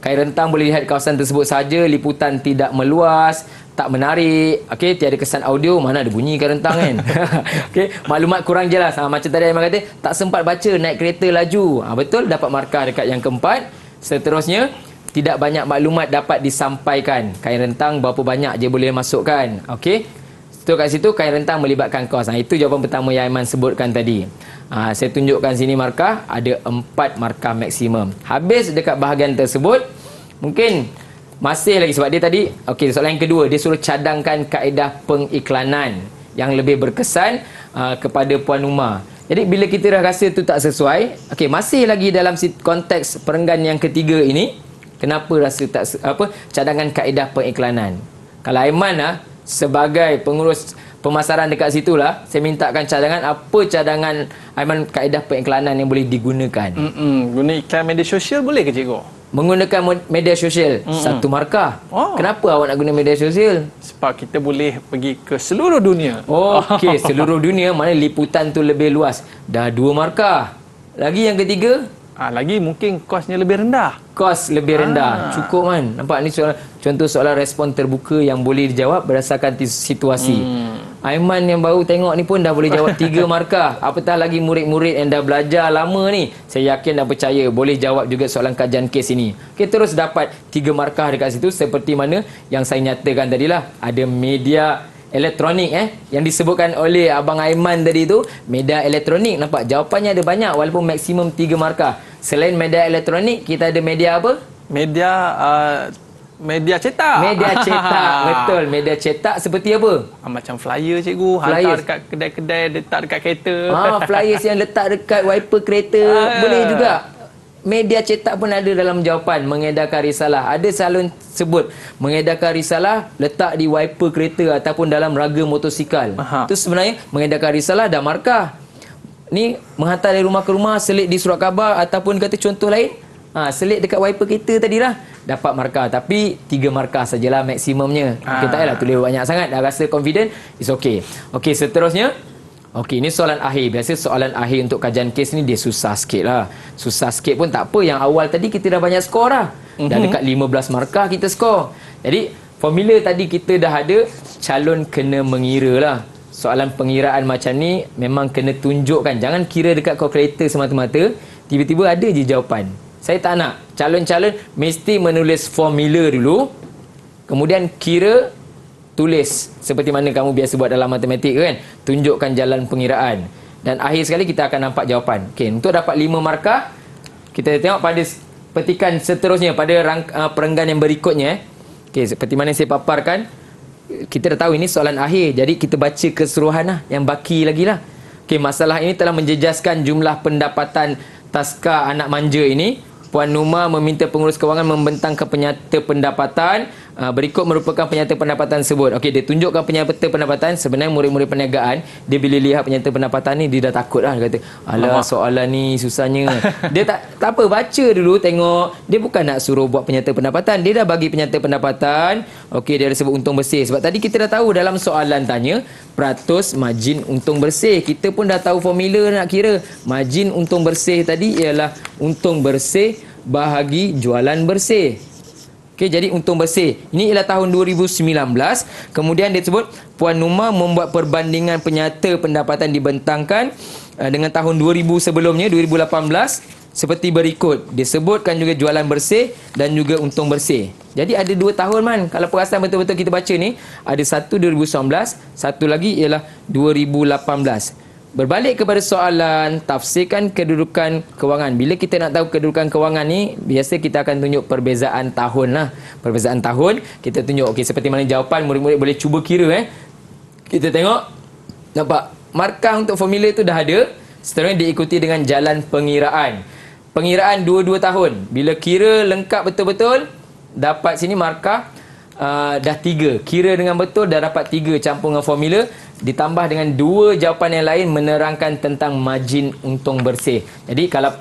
Kain rentang boleh lihat kawasan tersebut saja, liputan tidak meluas, tak menarik, okey, tiada kesan audio, mana ada bunyi kain rentang kan. Okey, maklumat kurang jelas. Macam tadi Aiman kata, tak sempat baca, naik kereta laju. Betul, dapat markah dekat yang keempat. Seterusnya, tidak banyak maklumat dapat disampaikan. Kain rentang berapa banyak je boleh masukkan. Okey. So kat situ kain rentang melibatkan kos. Itu jawapan pertama yang Aiman sebutkan tadi. Saya tunjukkan sini markah, ada 4 markah maksimum. Habis dekat bahagian tersebut, mungkin masih lagi sebab dia tadi, okey, soalan yang kedua, dia suruh cadangkan kaedah pengiklanan yang lebih berkesan kepada Puan Uma. Jadi bila kita dah rasa tu tak sesuai, okey, masih lagi dalam konteks perenggan yang ketiga ini, kenapa rasa tak cadangan kaedah pengiklanan? Kalau Aiman sebagai pengurus pemasaran dekat situlah, saya mintakan cadangan, apa cadangan Aiman kaedah pengiklanan yang boleh digunakan? Guna iklan media sosial boleh ke cikgu? Menggunakan media sosial, 1 markah. Kenapa awak nak guna media sosial? Sebab kita boleh pergi ke seluruh dunia. Okey, seluruh dunia, mana liputan tu lebih luas. Dah 2 markah. Lagi yang ketiga? Lagi mungkin kosnya lebih rendah. Kos lebih rendah. Cukup kan? Nampak ni contoh soalan respon terbuka yang boleh dijawab berdasarkan situasi. Aiman yang baru tengok ni pun dah boleh jawab 3 markah. Apatah lagi murid-murid yang dah belajar lama ni. Saya yakin dan percaya boleh jawab juga soalan kajian kes ini. Okey, terus dapat 3 markah dekat situ seperti mana yang saya nyatakan tadilah. Ada media elektronik yang disebutkan oleh Abang Aiman tadi tu, media elektronik. Nampak jawapannya ada banyak walaupun maksimum 3 markah. Selain media elektronik, kita ada media apa? Media cetak. Media cetak. Betul, media cetak seperti apa? Macam flyer cikgu, hantar dekat kedai-kedai, letak dekat kereta. Flyers yang letak dekat wiper kereta boleh juga. Media cetak pun ada dalam jawapan, mengedarkan risalah. Ada salon sebut mengedarkan risalah letak di wiper kereta ataupun dalam raga motosikal. Itu sebenarnya mengedarkan risalah dah markah. Ni menghantar dari rumah ke rumah, selit di surat khabar ataupun kata contoh lain, selit dekat wiper kereta tadilah, dapat markah. Tapi 3 markah sajalah maksimumnya. Kita tak payahlah tulis banyak sangat, dah rasa confident, it's okay. Okey, seterusnya. Okey, ini soalan akhir. Biasa soalan akhir untuk kajian kes ni dia susah sikit lah. Susah sikit pun tak apa. Yang awal tadi kita dah banyak skor lah. Dah dekat 15 markah kita skor. Jadi, formula tadi kita dah ada, calon kena mengira lah. Soalan pengiraan macam ni memang kena tunjukkan. Jangan kira dekat kalkulator semata-mata, tiba-tiba ada je jawapan. Saya tak nak. Calon-calon mesti menulis formula dulu, kemudian kira, tulis seperti mana kamu biasa buat dalam matematik kan, tunjukkan jalan pengiraan dan akhir sekali kita akan nampak jawapan. Okey, untuk dapat 5 markah kita tengok pada petikan seterusnya pada perenggan yang berikutnya. Okey, seperti mana saya paparkan, kita dah tahu ini soalan akhir, jadi kita baca keseluruhan lah yang baki lagi lah. Okey, masalah ini telah menjejaskan jumlah pendapatan taska anak manja ini. Puan Numa meminta pengurus kewangan membentangkan penyata pendapatan. Berikut merupakan penyata pendapatan tersebut. Okey, dia tunjukkan penyata pendapatan. Sebenarnya murid-murid perniagaan, dia bila lihat penyata pendapatan ni, dia dah takut lah. Dia kata, alah soalan ni susahnya. Dia tak apa, baca dulu, tengok. Dia bukan nak suruh buat penyata pendapatan. Dia dah bagi penyata pendapatan. Okey, dia ada sebut untung bersih. Sebab tadi kita dah tahu dalam soalan tanya, peratus margin untung bersih. Kita pun dah tahu formula nak kira. Margin untung bersih tadi ialah untung bersih bahagi jualan bersih. Okey, jadi untung bersih. Ini ialah tahun 2019. Kemudian dia sebut Puan Numa membuat perbandingan penyata pendapatan dibentangkan dengan tahun 2000 sebelumnya, 2018 seperti berikut. Disebutkan juga jualan bersih dan juga untung bersih. Jadi ada 2 tahun man. Kalau perasan betul-betul kita baca ni, ada satu 2019, satu lagi ialah 2018. Berbalik kepada soalan, tafsirkan kedudukan kewangan. Bila kita nak tahu kedudukan kewangan ni, biasa kita akan tunjuk perbezaan tahun lah. Perbezaan tahun, kita tunjuk. Okey, seperti mana jawapan, murid-murid boleh cuba kira. Kita tengok, nampak? Markah untuk formula itu dah ada. Seterusnya diikuti dengan jalan pengiraan. Pengiraan 2 tahun. Bila kira lengkap betul-betul, dapat sini markah dah 3. Kira dengan betul dah dapat 3 campur dengan formula. Ditambah dengan 2 jawapan yang lain menerangkan tentang margin untung bersih. Jadi kalau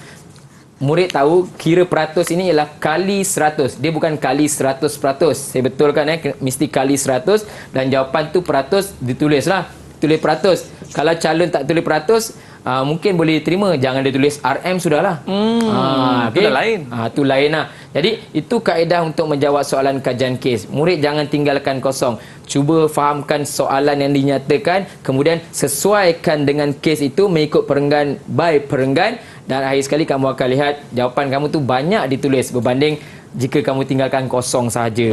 murid tahu kira peratus ini ialah kali 100. Dia bukan kali 100%. Saya betulkan mesti kali 100 dan jawapan tu peratus ditulislah. Tulis peratus. Kalau calon tak tulis peratus, mungkin boleh terima. Jangan dia tulis RM sudahlah. Itu dah lain. Itu lain lah. Jadi itu kaedah untuk menjawab soalan kajian kes. Murid jangan tinggalkan kosong. Cuba fahamkan soalan yang dinyatakan, kemudian sesuaikan dengan kes itu mengikut perenggan by perenggan, dan akhir sekali kamu akan lihat jawapan kamu tu banyak ditulis berbanding jika kamu tinggalkan kosong sahaja.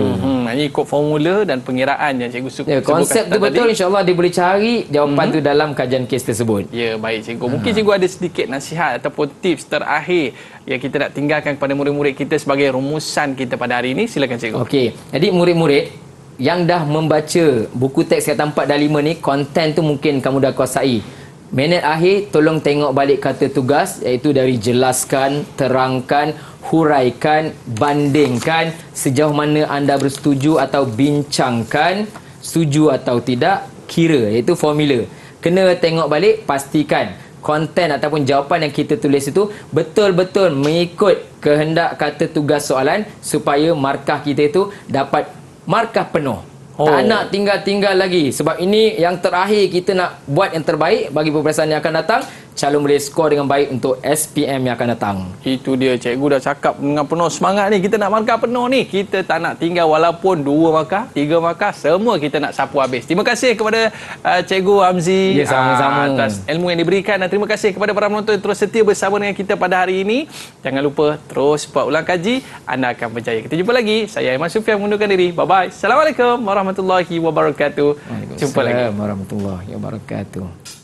Ini ikut formula dan pengiraan yang cikgu suka. Konsep tu betul, insya-Allah dia boleh cari jawapan tu dalam kajian kes tersebut. Ya, baik cikgu. Mungkin cikgu ada sedikit nasihat ataupun tips terakhir yang kita nak tinggalkan kepada murid-murid kita sebagai rumusan kita pada hari ini. Silakan cikgu. Okey. Jadi murid-murid yang dah membaca buku teks kata 4 dan 5 ni, konten tu mungkin kamu dah kuasai. Minit akhir, tolong tengok balik kata tugas, iaitu dari jelaskan, terangkan, huraikan, bandingkan, sejauh mana anda bersetuju atau bincangkan, setuju atau tidak, kira, iaitu formula. Kena tengok balik, pastikan konten ataupun jawapan yang kita tulis itu betul-betul mengikut kehendak kata tugas soalan supaya markah kita itu dapat markah penuh. Tak nak tinggal-tinggal lagi. Sebab ini yang terakhir, kita nak buat yang terbaik bagi peperiksaan yang akan datang. Calon boleh skor dengan baik untuk SPM yang akan datang. Itu dia, cikgu dah cakap dengan penuh semangat ni. Kita nak markah penuh ni. Kita tak nak tinggal walaupun 2 markah, 3 markah, semua kita nak sapu habis. Terima kasih kepada Cikgu Hamzi sama-sama atas ilmu yang diberikan, dan terima kasih kepada para penonton yang terus setia bersama dengan kita pada hari ini. Jangan lupa terus buat ulang kaji, anda akan berjaya. Kita jumpa lagi. Saya Aiman Sufian mengundurkan diri. Bye-bye. Assalamualaikum warahmatullahi wabarakatuh. Jumpa lagi. Warahmatullahi wabarakatuh.